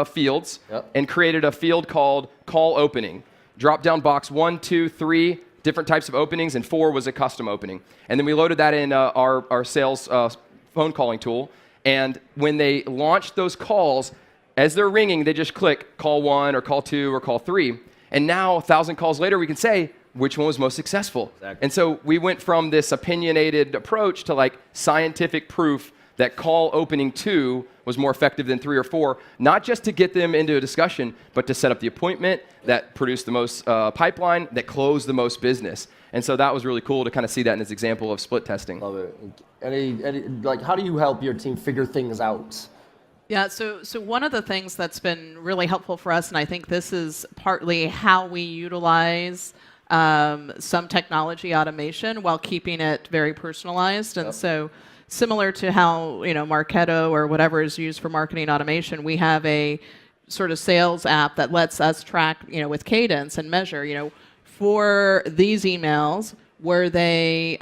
fields, and created a field called call opening. Drop down box 1, 2, 3, different types of openings, and 4 was a custom opening. And then we loaded that in our sales phone calling tool. And when they launched those calls, as they're ringing, they just click call 1 or call 2 or call 3. And now, 1,000 calls later, we can say which one was most successful. Exactly. And so we went from this opinionated approach to like scientific proof that call opening 2 was more effective than 3 or 4, not just to get them into a discussion, but to set up the appointment that produced the most pipeline, that closed the most business. And so that was really cool to kind of see that in this example of split testing. Love it. How do you help your team figure things out? Yeah, so one of the things that's been really helpful for us, and I think this is partly how we utilize some technology automation while keeping it very personalized. And so similar to how Marketo or whatever is used for marketing automation, we have a sort of sales app that lets us track with cadence and measure for these emails, were they,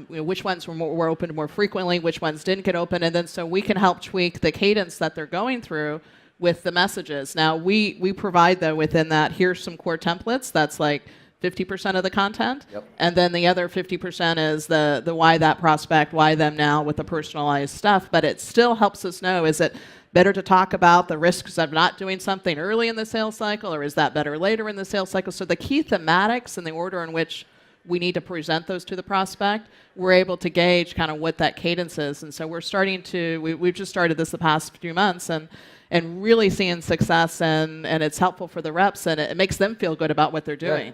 which ones were opened more frequently, which ones didn't get open, and then so we can help tweak the cadence that they're going through with the messages. Now, we provide, though, within that, here's some core templates. That's like 50% of the content. And then the other 50% is the why that prospect, why them now, with the personalized stuff. But it still helps us know, is it better to talk about the risks of not doing something early in the sales cycle, or is that better later in the sales cycle? So the key thematics and the order in which we need to present those to the prospect, we're able to gauge kind of what that cadence is. And so we're starting to, we've just started this the past few months and really seeing success, and it's helpful for the reps, and it makes them feel good about what they're doing.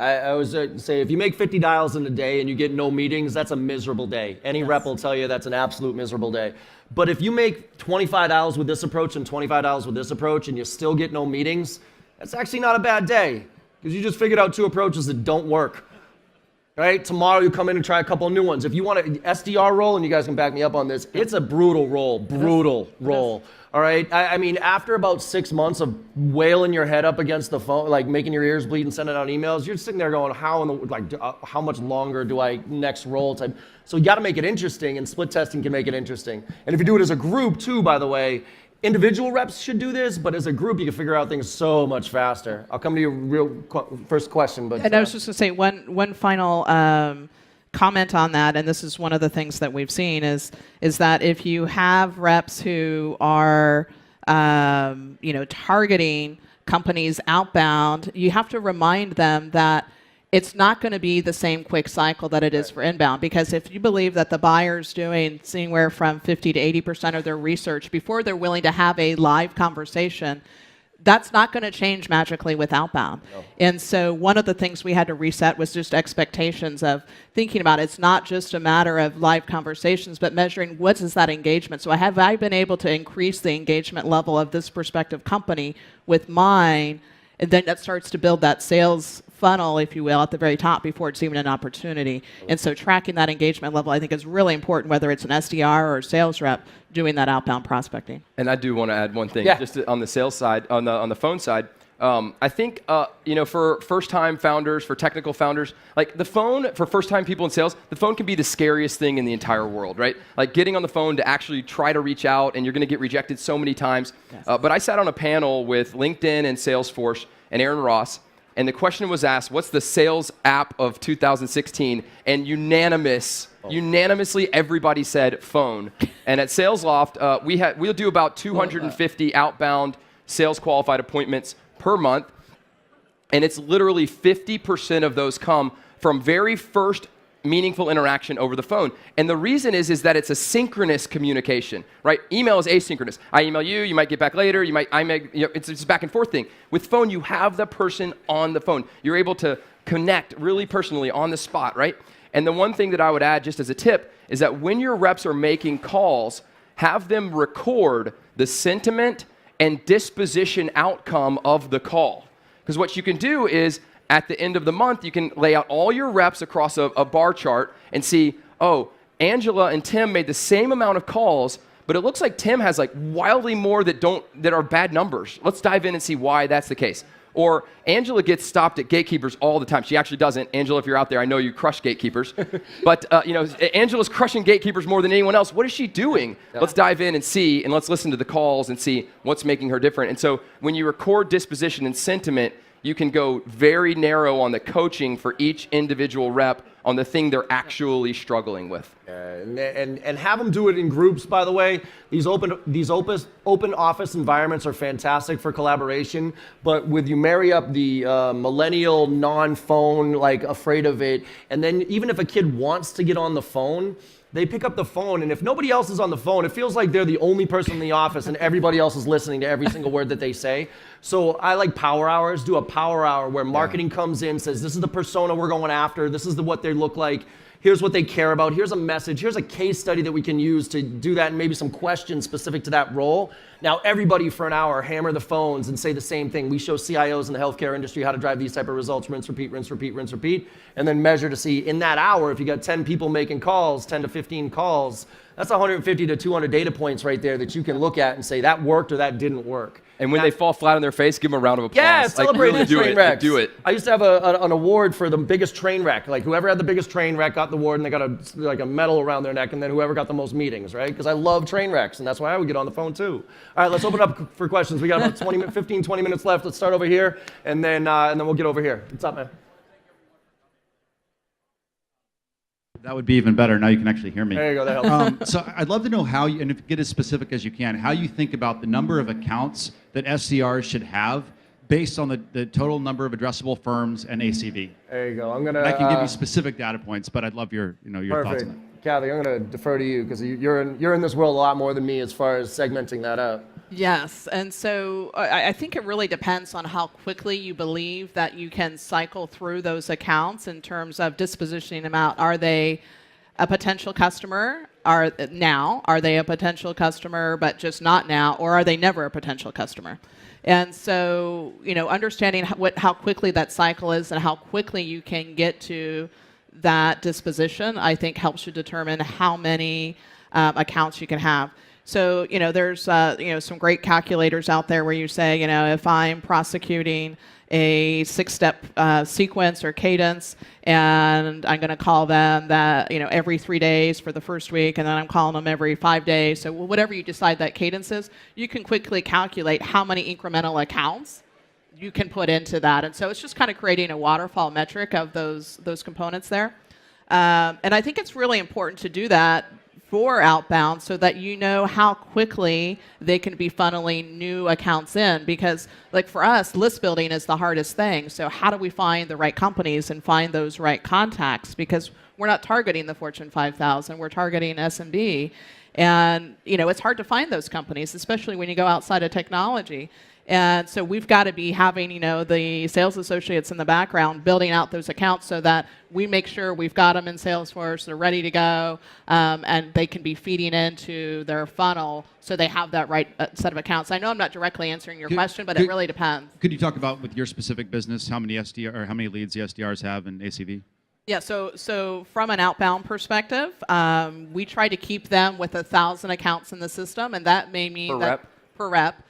I always say if you make 50 dials in a day and you get no meetings, that's a miserable day. Any rep will tell you that's an absolute miserable day. But if you make 25 dials with this approach and 25 dials with this approach and you still get no meetings, that's actually not a bad day because you just figured out 2 approaches that don't work. Right? Tomorrow you come in and try a couple of new ones. If you want an SDR role, and you guys can back me up on this, it's a brutal role. All right? I mean, after about 6 months of wailing your head up against the phone, like making your ears bleed and sending out emails, you're sitting there going, how much longer do I next roll type? So you got to make it interesting, and split testing can make it interesting. And if you do it as a group too, by the way, individual reps should do this, but as a group, you can figure out things so much faster. I'll come to your first question. But and I was just going to say one final comment on that, and this is one of the things that we've seen is that if you have reps who are targeting companies outbound, you have to remind them that it's not going to be the same quick cycle that it is for inbound, because if you believe that the buyer's doing anywhere from 50 to 80% of their research before they're willing to have a live conversation, that's not going to change magically with outbound. No. And so one of the things we had to reset was just expectations of thinking about it's not just a matter of live conversations, but measuring what is that engagement. So have I been able to increase the engagement level of this prospective company with mine? And then that starts to build that sales funnel, if you will, at the very top before it's even an opportunity. And so tracking that engagement level, I think, is really important, whether it's an SDR or a sales rep doing that outbound prospecting. And I do want to add one thing, just on the sales side, on the phone side. I think, for first-time founders, for technical founders, like the phone, for first-time people in sales, the phone can be the scariest thing in the entire world, right? Like getting on the phone to actually try to reach out, and you're going to get rejected so many times. Yes. But I sat on a panel with LinkedIn and Salesforce and Aaron Ross, and the question was asked, what's the sales app of 2016? And unanimously everybody said phone. And at Salesloft, we'll do about 250 outbound sales qualified appointments per month, and it's literally 50% of those come from very first meaningful interaction over the phone. And the reason is that it's a synchronous communication, right? Email is asynchronous. I email you, you might get back later, it's just back and forth thing. With phone, you have the person on the phone. You're able to connect really personally on the spot, right? And the one thing that I would add just as a tip is that when your reps are making calls, have them record the sentiment and disposition outcome of the call. Because what you can do is, at the end of the month, you can lay out all your reps across a bar chart and see, oh, Angela and Tim made the same amount of calls, but it looks like Tim has like wildly more that are bad numbers. Let's dive in and see why that's the case. Or Angela gets stopped at gatekeepers all the time. She actually doesn't. Angela, if you're out there, I know you crush gatekeepers. But Angela's crushing gatekeepers more than anyone else. What is she doing? Yeah. Let's dive in and see, and let's listen to the calls and see what's making her different. And so when you record disposition and sentiment, you can go very narrow on the coaching for each individual rep on the thing they're actually struggling with. And have them do it in groups, by the way. These open office environments are fantastic for collaboration, but with you marry up the millennial non-phone, like afraid of it, and then even if a kid wants to get on the phone, they pick up the phone, and if nobody else is on the phone, it feels like they're the only person in the office and everybody else is listening to every single word that they say. So I like power hours. Do a power hour where marketing comes in, says, this is the persona we're going after, this is what they look like, here's what they care about, here's a message, here's a case study that we can use to do that, and maybe some questions specific to that role. Now everybody for an hour hammer the phones and say the same thing. We show CIOs in the healthcare industry how to drive these type of results, rinse, repeat, rinse, repeat, rinse, repeat, and then measure to see in that hour, if you got 10 people making calls, 10 to 15 calls, that's 150 to 200 data points right there that you can look at and say that worked or that didn't work. And when they fall flat on their face, give them a round of applause. Yeah, celebrate the train wrecks. Do it. I used to have an award for the biggest train wreck. Like whoever had the biggest train wreck got the award, and they got a medal around their neck, and then whoever got the most meetings, right? Because I love train wrecks, and that's why I would get on the phone too. All right, let's open up for questions. We got about 15, 20 minutes left. Let's start over here, and then we'll get over here. What's up, man? That would be even better. Now you can actually hear me. There you go. That helps. So I'd love to know how you, and if get as specific as you can, how you think about the number of accounts that SDRs should have based on the total number of addressable firms and ACV. There you go. I can give you specific data points, but I'd love your thoughts on that. Kathy, I'm going to defer to you because you're in this world a lot more than me as far as segmenting that out. Yes, and so I think it really depends on how quickly you believe that you can cycle through those accounts in terms of dispositioning them out. Are they a potential customer? Are they a potential customer but just not now, or are they never a potential customer? And so, understanding how quickly that cycle is and how quickly you can get to that disposition, I think helps you determine how many accounts you can have. So, there's some great calculators out there where you say, if I'm prosecuting a 6-step sequence or cadence, and I'm going to call them that, every 3 days for the first week, and then I'm calling them every 5 days. So whatever you decide that cadence is, you can quickly calculate how many incremental accounts you can put into that. And so it's just kind of creating a waterfall metric of those components there. And I think it's really important to do that for Outbound so that you know how quickly they can be funneling new accounts in, because like for us, list building is the hardest thing. So how do we find the right companies and find those right contacts? Because we're not targeting the Fortune 5000, we're targeting SMB. And it's hard to find those companies, especially when you go outside of technology. And so we've got to be having, the sales associates in the background building out those accounts so that we make sure we've got them in Salesforce, they're ready to go, and they can be feeding into their funnel so they have that right set of accounts. I know I'm not directly answering your question, but it really depends. Could you talk about with your specific business how many leads the SDRs have in ACV? Yeah, so from an outbound perspective, we try to keep them with 1,000 accounts in the system, and that may mean per rep.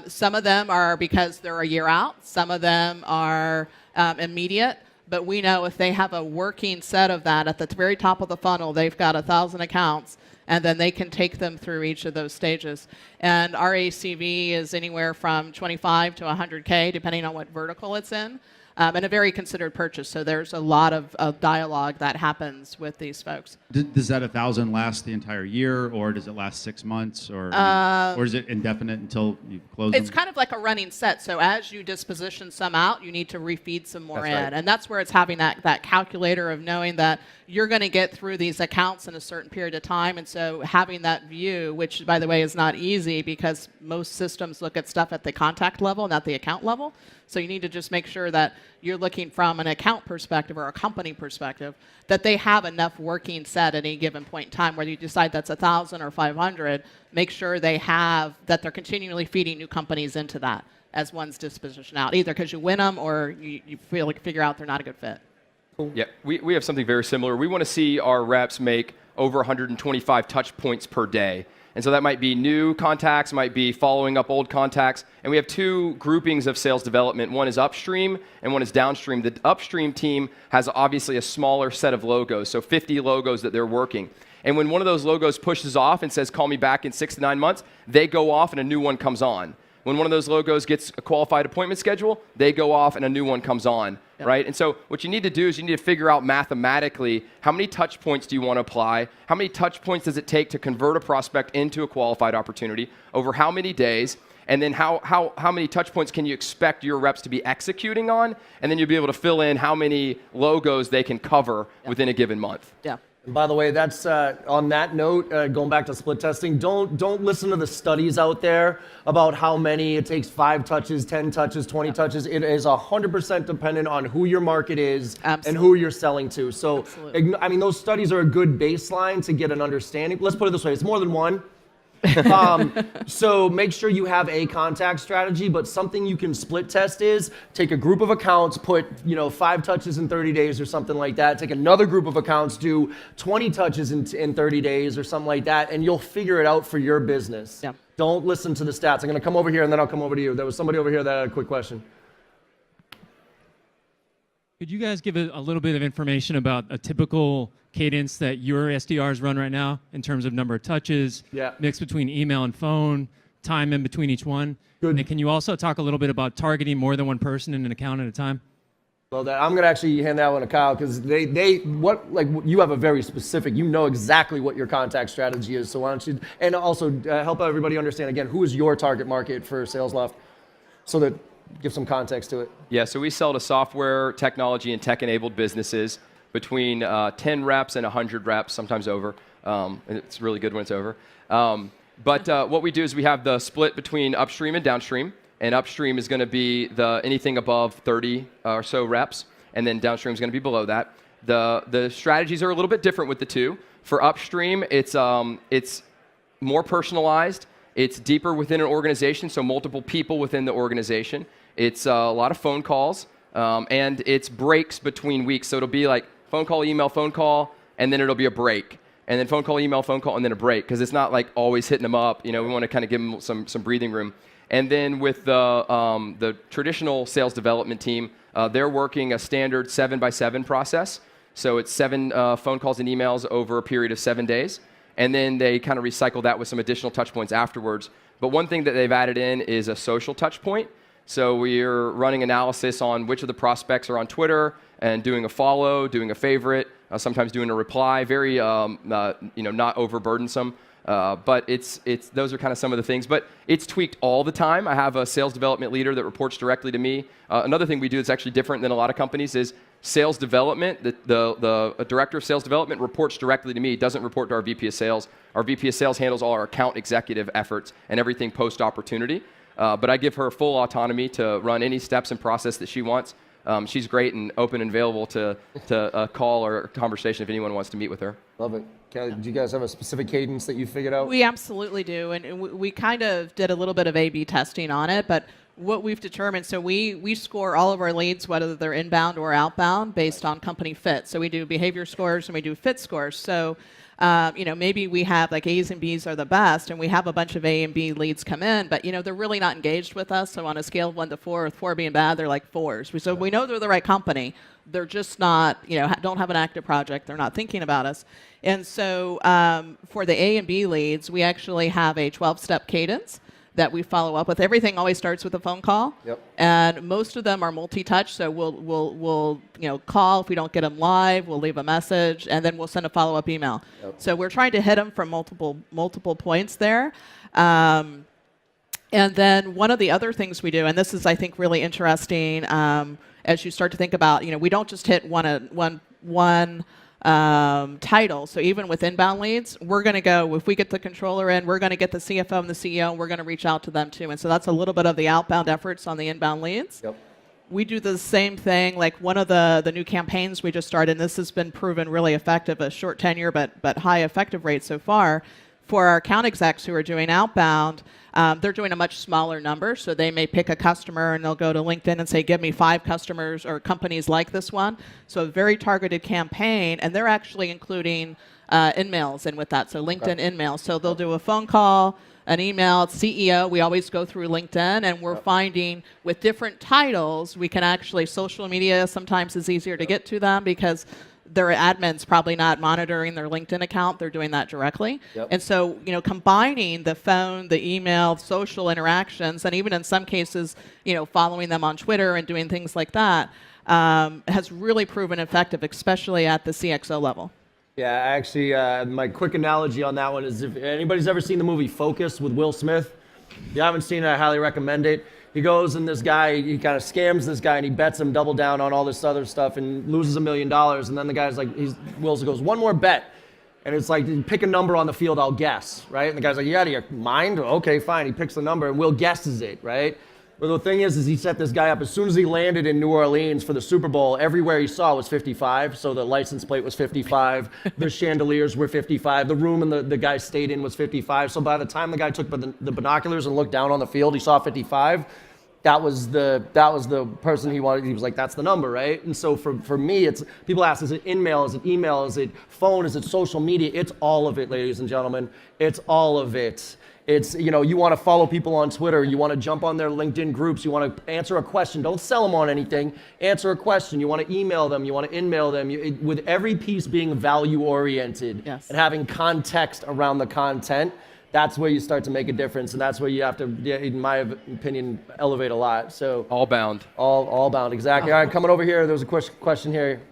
Some of them are because they're a year out. Some of them are immediate. But we know if they have a working set of that at the very top of the funnel, they've got 1,000 accounts, and then they can take them through each of those stages. And our ACV is anywhere from 25 to 100K, depending on what vertical it's in. And a very considered purchase. So there's a lot of dialogue that happens with these folks. Does that 1,000 last the entire year, or does it last 6 months, or is it indefinite until you close them? It's kind of like a running set. So as you disposition some out, you need to refeed some more in. Right. And that's where it's having that calculator of knowing that you're going to get through these accounts in a certain period of time. And so having that view, which, by the way, is not easy because most systems look at stuff at the contact level, not the account level. So you need to just make sure that you're looking from an account perspective or a company perspective, that they have enough working set at any given point in time. Whether you decide that's 1,000 or 500, make sure that they're continually feeding new companies into that as one's disposition out, either because you win them or you figure out they're not a good fit. Yeah, we have something very similar. We want to see our reps make over 125 touch points per day. And so that might be new contacts, might be following up old contacts. And we have two groupings of sales development. One is upstream and one is downstream. The upstream team has obviously a smaller set of logos, so 50 logos that they're working. And when one of those logos pushes off and says, call me back in 6 to 9 months, they go off and a new one comes on. When one of those logos gets a qualified appointment schedule, they go off and a new one comes on, right? And so what you need to do is you need to figure out mathematically how many touch points do you want to apply, how many touch points does it take to convert a prospect into a qualified opportunity, over how many days, and then how many touch points can you expect your reps to be executing on, and then you'll be able to fill in how many logos they can cover within a given month. Yeah. And by the way, that's on that note, going back to split testing, don't listen to the studies out there about how many it takes 5 touches, 10 touches, 20 touches. It is 100% dependent on who your market is and who you're selling to. So, I mean, those studies are a good baseline to get an understanding. Let's put it this way, it's more than one. So make sure you have a contact strategy, but something you can split test is take a group of accounts, put 5 touches in 30 days or something like that. Take another group of accounts, do 20 touches in 30 days or something like that, and you'll figure it out for your business. Yeah. Don't listen to the stats. I'm going to come over here and then I'll come over to you. There was somebody over here that had a quick question. Could you guys give a little bit of information about a typical cadence that your SDRs run right now in terms of number of touches, mix between email and phone, time in between each one? Good. And can you also talk a little bit about targeting more than one person in an account at a time? Well, I'm going to actually hand that one to Kyle because you have a very specific, you know exactly what your contact strategy is. So why don't you, and also help everybody understand again, who is your target market for Salesloft so that give some context to it. Yeah, so we sell to software, technology, and tech-enabled businesses between 10 reps and 100 reps, sometimes over. And it's really good when it's over. But what we do is we have the split between upstream and downstream. And upstream is going to be anything above 30 or so reps, and then downstream is going to be below that. The strategies are a little bit different with the two. For upstream, it's more personalized. It's deeper within an organization, so multiple people within the organization. It's a lot of phone calls, and it's breaks between weeks. So it'll be like phone call, and then it'll be a break. And then phone call, and then a break, because it's not like always hitting them up. We want to kind of give them some breathing room. And then with the traditional sales development team, they're working a standard 7x7 process. So it's 7 phone calls and emails over a period of 7 days. And then they kind of recycle that with some additional touch points afterwards. But one thing that they've added in is a social touch point. So we're running analysis on which of the prospects are on Twitter and doing a follow, doing a favorite, sometimes doing a reply, very not overburdensome. But those are kind of some of the things. But it's tweaked all the time. I have a sales development leader that reports directly to me. Another thing we do that's actually different than a lot of companies is sales development. The director of sales development reports directly to me. It doesn't report to our VP of sales. Our VP of sales handles all our account executive efforts and everything post-opportunity. But I give her full autonomy to run any steps and process that she wants. She's great and open and available to a call or a conversation if anyone wants to meet with her. Love it. Kelly, do you guys have a specific cadence that you figured out? We absolutely do, and we kind of did a little bit of A/B testing on it, but what we've determined, so we score all of our leads, whether they're inbound or outbound, based on company fit. So we do behavior scores and we do fit scores. So maybe we have like A's and B's are the best, and we have a bunch of A and B leads come in, but they're really not engaged with us. So on a scale of 1 to 4, with 4 being bad, they're like 4s. So we know they're the right company. They're just not, don't have an active project. They're not thinking about us. And so for the A and B leads, we actually have a 12-step cadence that we follow up with. Everything always starts with a phone call. Yep. And most of them are multi-touch, so we'll call. If we don't get them live, we'll leave a message, and then we'll send a follow-up email. Yep. So we're trying to hit them from multiple points there. And then one of the other things we do, and this is, I think, really interesting, as you start to think about, we don't just hit one title. So even with inbound leads, we're going to go, if we get the controller in, we're going to get the CFO and the CEO, and we're going to reach out to them too. And so that's a little bit of the outbound efforts on the inbound leads. Yep. We do the same thing, like one of the new campaigns we just started, and this has been proven really effective, a short tenure but high effective rate so far. For our account execs who are doing outbound, they're doing a much smaller number, so they may pick a customer and they'll go to LinkedIn and say, give me 5 customers or companies like this one. So a very targeted campaign, and they're actually including in-mails in with that, so LinkedIn in-mails. So they'll do a phone call, an email, CEO. We always go through LinkedIn, and we're finding with different titles, we can actually, social media sometimes is easier to get to them because their admin's probably not monitoring their LinkedIn account. They're doing that directly. Yep. And so, combining the phone, the email, social interactions, and even in some cases, following them on Twitter and doing things like that, has really proven effective, especially at the CXO level. Yeah, actually, my quick analogy on that one is if anybody's ever seen the movie Focus with Will Smith, if you haven't seen it, I highly recommend it. He goes and he kind of scams this guy and he bets him double down on all this other stuff and loses $1 million. And then the guy's like, Will goes, one more bet. And it's like, pick a number on the field, I'll guess, right? And the guy's like, you out of your mind? Okay, fine. He picks the number and Will guesses it, right? But the thing is he set this guy up. As soon as he landed in New Orleans for the Super Bowl, everywhere he saw was 55. So the license plate was 55. The chandeliers were 55. The room and the guy stayed in was 55. So by the time the guy took the binoculars and looked down on the field, he saw 55. That was the person he wanted. He was like, that's the number, right? And so for me, it's people ask, is it in-mail, is it email, is it phone, is it social media? It's all of it, ladies and gentlemen. It's all of it. It's, you want to follow people on Twitter, you want to jump on their LinkedIn groups, you want to answer a question. Don't sell them on anything. Answer a question. You want to email them, you want to in-mail them. With every piece being value-oriented and having context around the content, that's where you start to make a difference, and that's where you have to, in my opinion, elevate a lot. So all bound. All bound, exactly. All right, coming over here. There's a question here.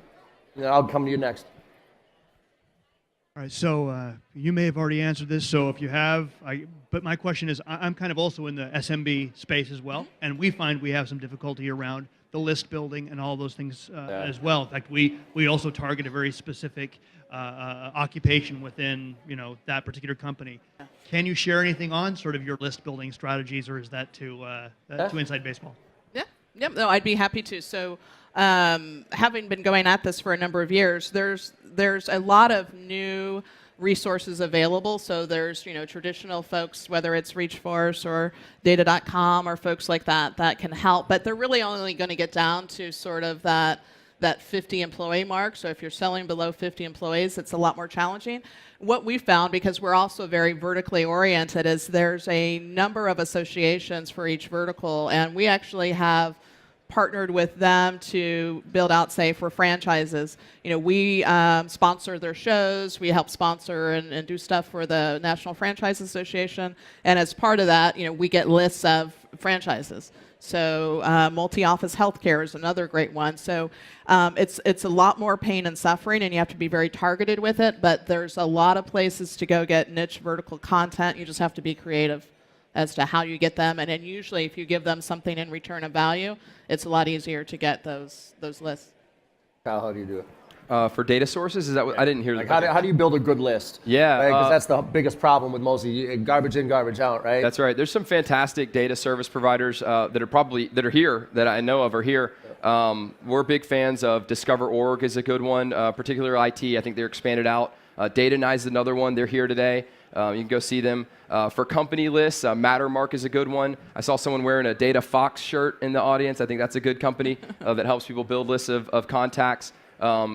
I'll come to you next. All right, so you may have already answered this, so if you have, but my question is, I'm kind of also in the SMB space as well, and we find we have some difficulty around the list building and all those things as well. In fact, we also target a very specific occupation within that particular company. Can you share anything on sort of your list building strategies, or is that too inside baseball? Yeah, no, I'd be happy to. So, having been going at this for a number of years, there's a lot of new resources available. So there's traditional folks, whether it's Reachforce or Data.com or folks like that can help, but they're really only going to get down to sort of that 50 employee mark. So if you're selling below 50 employees, it's a lot more challenging. What we found, because we're also very vertically oriented, is there's a number of associations for each vertical, and we actually have partnered with them to build out, say, for franchises. We sponsor their shows. We help sponsor and do stuff for the National Franchise Association. And as part of that, we get lists of franchises. So multi-office healthcare is another great one. So it's a lot more pain and suffering, and you have to be very targeted with it. But there's a lot of places to go get niche vertical content. You just have to be creative as to how you get them. And then usually if you give them something in return of value, it's a lot easier to get those lists. Kyle, how do you do it? For data sources, is that what I didn't hear? Like how do you build a good list? Yeah, because that's the biggest problem with mostly garbage in, garbage out, right? That's right. There's some fantastic data service providers that are here that I know of are here. We're big fans of Discover.org is a good one, particularly IT. I think they're expanded out. Datanize is another one. They're here today. You can go see them. For company lists, Mattermark is a good one. I saw someone wearing a Data Fox shirt in the audience. I think that's a good company that helps people build lists of contacts.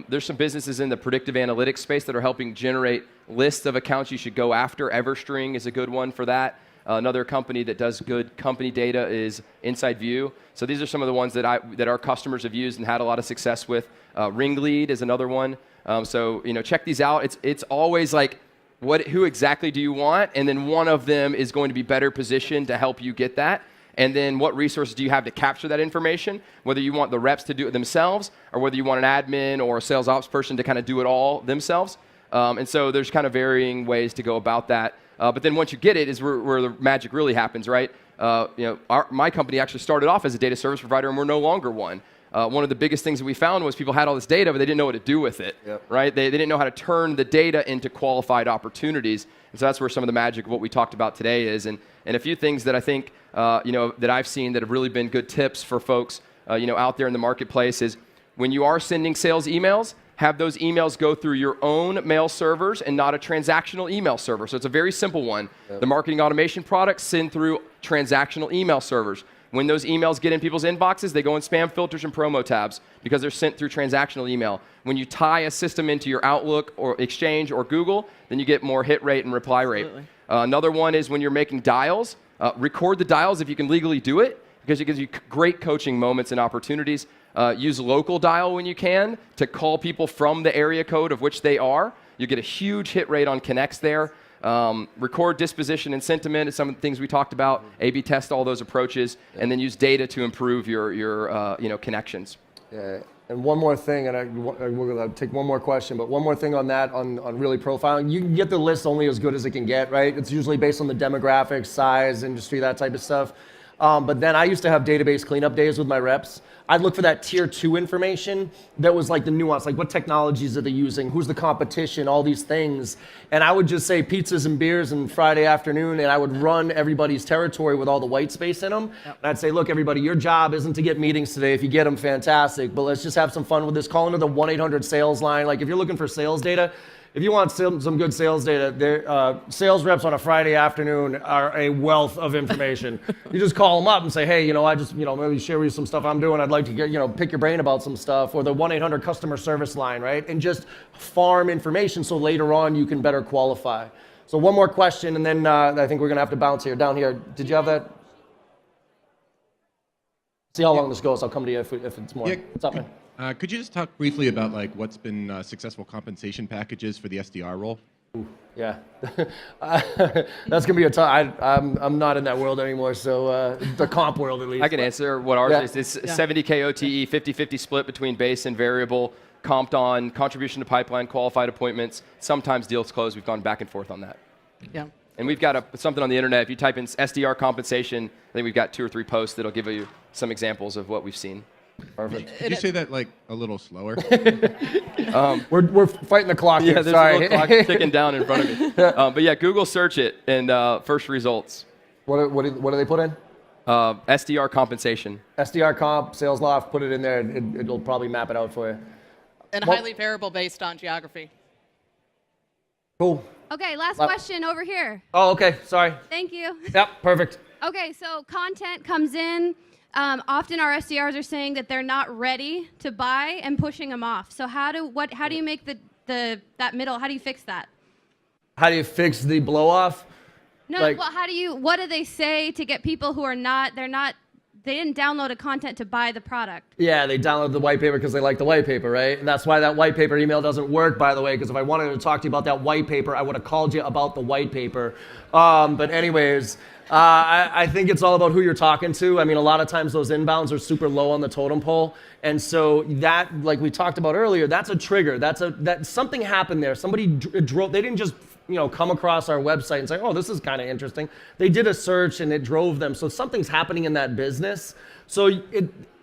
There's some businesses in the predictive analytics space that are helping generate lists of accounts you should go after. EverString is a good one for that. Another company that does good company data is Inside View. So these are some of the ones that our customers have used and had a lot of success with. Ringlead is another one. So check these out. It's always like, who exactly do you want? And then one of them is going to be better positioned to help you get that. And then what resources do you have to capture that information? Whether you want the reps to do it themselves, or whether you want an admin or a sales ops person to kind of do it all themselves. And so there's kind of varying ways to go about that. But then once you get it is where the magic really happens, right? My company actually started off as a data service provider, and we're no longer one. One of the biggest things that we found was people had all this data, but they didn't know what to do with it, right? They didn't know how to turn the data into qualified opportunities. And so that's where some of the magic of what we talked about today is. And a few things that I think, that I've seen that have really been good tips for folks, out there in the marketplace is when you are sending sales emails, have those emails go through your own mail servers and not a transactional email server. So it's a very simple one. The marketing automation products send through transactional email servers. When those emails get in people's inboxes, they go in spam filters and promo tabs because they're sent through transactional email. When you tie a system into your Outlook or Exchange or Google, then you get more hit rate and reply rate. Another one is when you're making dials, record the dials if you can legally do it because it gives you great coaching moments and opportunities. Use local dial when you can to call people from the area code of which they are. You get a huge hit rate on connects there. Record disposition and sentiment is some of the things we talked about. A/B test all those approaches, and then use data to improve your connections. Yeah. And one more thing, and we're going to take one more question, but one more thing on that, on really profiling. You can get the list only as good as it can get, right? It's usually based on the demographics, size, industry, that type of stuff. But then I used to have database cleanup days with my reps. I'd look for that tier 2 information that was like the nuance, like what technologies are they using, who's the competition, all these things. And I would just say pizzas and beers and Friday afternoon, and I would run everybody's territory with all the white space in them. And I'd say, look, everybody, your job isn't to get meetings today. If you get them, fantastic. But let's just have some fun with this. Call into the 1-800 sales line. Like if you're looking for sales data, if you want some good sales data, sales reps on a Friday afternoon are a wealth of information. You just call them up and say, hey, I just, maybe share with you some stuff I'm doing. I'd like to get, pick your brain about some stuff, or the 1-800 customer service line, right? And just farm information so later on you can better qualify. So one more question, and then I think we're going to have to bounce here. Down here, did you have that? See how long this goes. I'll come to you if it's more. Yeah. What's up, man? Could you just talk briefly about what's been successful compensation packages for the SDR role? Ooh, yeah, that's gonna be a tough. I'm not in that world anymore, so the comp world at least. I can answer what ours is. It's 70K OTE, 50-50 split between base and variable, comped on contribution to pipeline, qualified appointments. Sometimes deals closed. We've gone back and forth on that. Yeah. And we've got something on the internet. If you type in SDR compensation, I think we've got 2 or 3 posts that'll give you some examples of what we've seen. Perfect. Could you say that like a little slower? We're fighting the clock. Yeah, here. there's Sorry. a little clock ticking down in front of me. But yeah, Google search it and first results. What do they put in? SDR compensation. SDR comp, Salesloft, put it in there. It'll probably map it out for you. And Well- highly variable based on geography. Cool. Okay, last question over here. Oh, okay. Sorry. Thank you. Yep, perfect. Okay, so content comes in. Often our SDRs are saying that they're not ready to buy and pushing them off. So how do you make that middle? How do you fix that? How do you fix the blow off? No, Like- well, what do they say to get people who are they didn't download a content to buy the product? Yeah, they download the white paper because they like the white paper, right? And that's why that white paper email doesn't work, by the way, because if I wanted to talk to you about that white paper, I would have called you about the white paper. But anyways, I think it's all about who you're talking to. I mean, a lot of times those inbounds are super low on the totem pole. And so that, like we talked about earlier, that's a trigger. That something happened there. Somebody drove, they didn't just come across our website and say, oh, this is kind of interesting. They did a search and it drove them. So something's happening in that business. So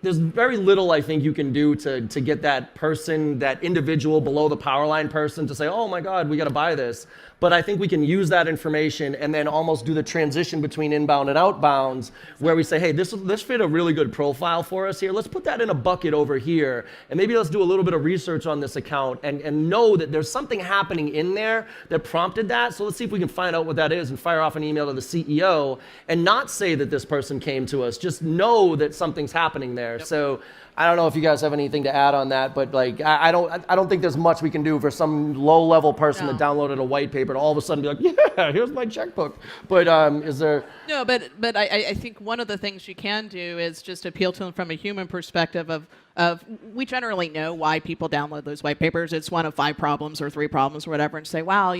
there's very little I think you can do to get that person, that individual below the power line person to say, oh my God, we got to buy this. But I think we can use that information and then almost do the transition between inbound and outbounds where we say, hey, this fit a really good profile for us here. Let's put that in a bucket over here. And maybe let's do a little bit of research on this account and know that there's something happening in there that prompted that. So let's see if we can find out what that is and fire off an email to the CEO and not say that this person came to us. Just know that something's happening there. Yep. So I don't know if you guys have anything to add on that, but like I don't think there's much we can do for some low-level person that downloaded a white paper to all of a sudden be like, yeah, here's my checkbook. But is there? No, but I think one of the things you can do is just appeal to them from a human perspective of we generally know why people download those white papers. It's one of 5 problems or 3 problems or whatever, and say, wow,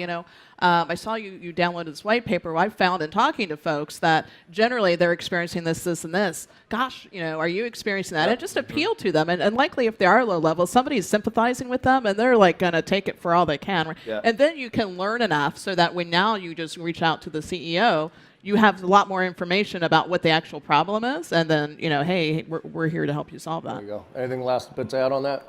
I saw you downloaded this white paper. Well, I found in talking to folks that generally they're experiencing this, this, and this. Gosh, are you experiencing that? And just appeal to them. And likely if they are low level, somebody's sympathizing with them and they're like going to take it for all they can. Yeah. And then you can learn enough so that when now you just reach out to the CEO, you have a lot more information about what the actual problem is, and then hey, we're here to help you solve that. There you go. Anything last bit to add on that?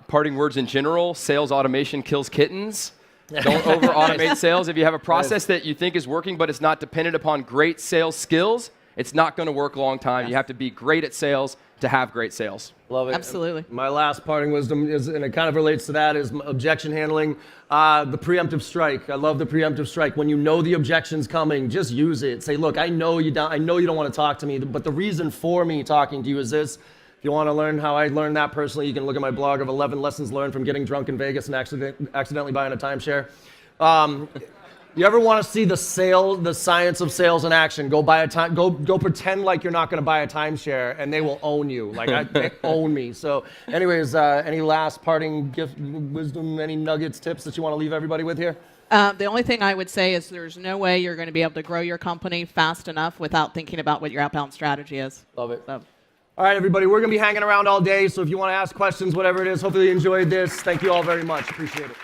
Parting words in general: sales automation kills kittens. Don't over automate sales. If you have a process that you think is working, but it's not dependent upon great sales skills, it's not going to work a long time. You have to be great at sales to have great sales. Love it. Absolutely. My last parting wisdom is, and it kind of relates to that, is objection handling. The preemptive strike. I love the preemptive strike. When you know the objection's coming, just use it. Say, look, I know you don't want to talk to me, but the reason for me talking to you is this. If you want to learn how I learned that personally, you can look at my blog of 11 lessons learned from getting drunk in Vegas and accidentally buying a timeshare. You ever want to see the science of sales in action? Go pretend like you're not going to buy a timeshare, and they will own you. They own me. So, anyways, any last parting gift, wisdom, any nuggets, tips that you want to leave everybody with here? The only thing I would say is there's no way you're going to be able to grow your company fast enough without thinking about what your outbound strategy is. Love it. So. All right, everybody, we're going to be hanging around all day. So if you want to ask questions, whatever it is, hopefully you enjoyed this. Thank you all very much. Appreciate it.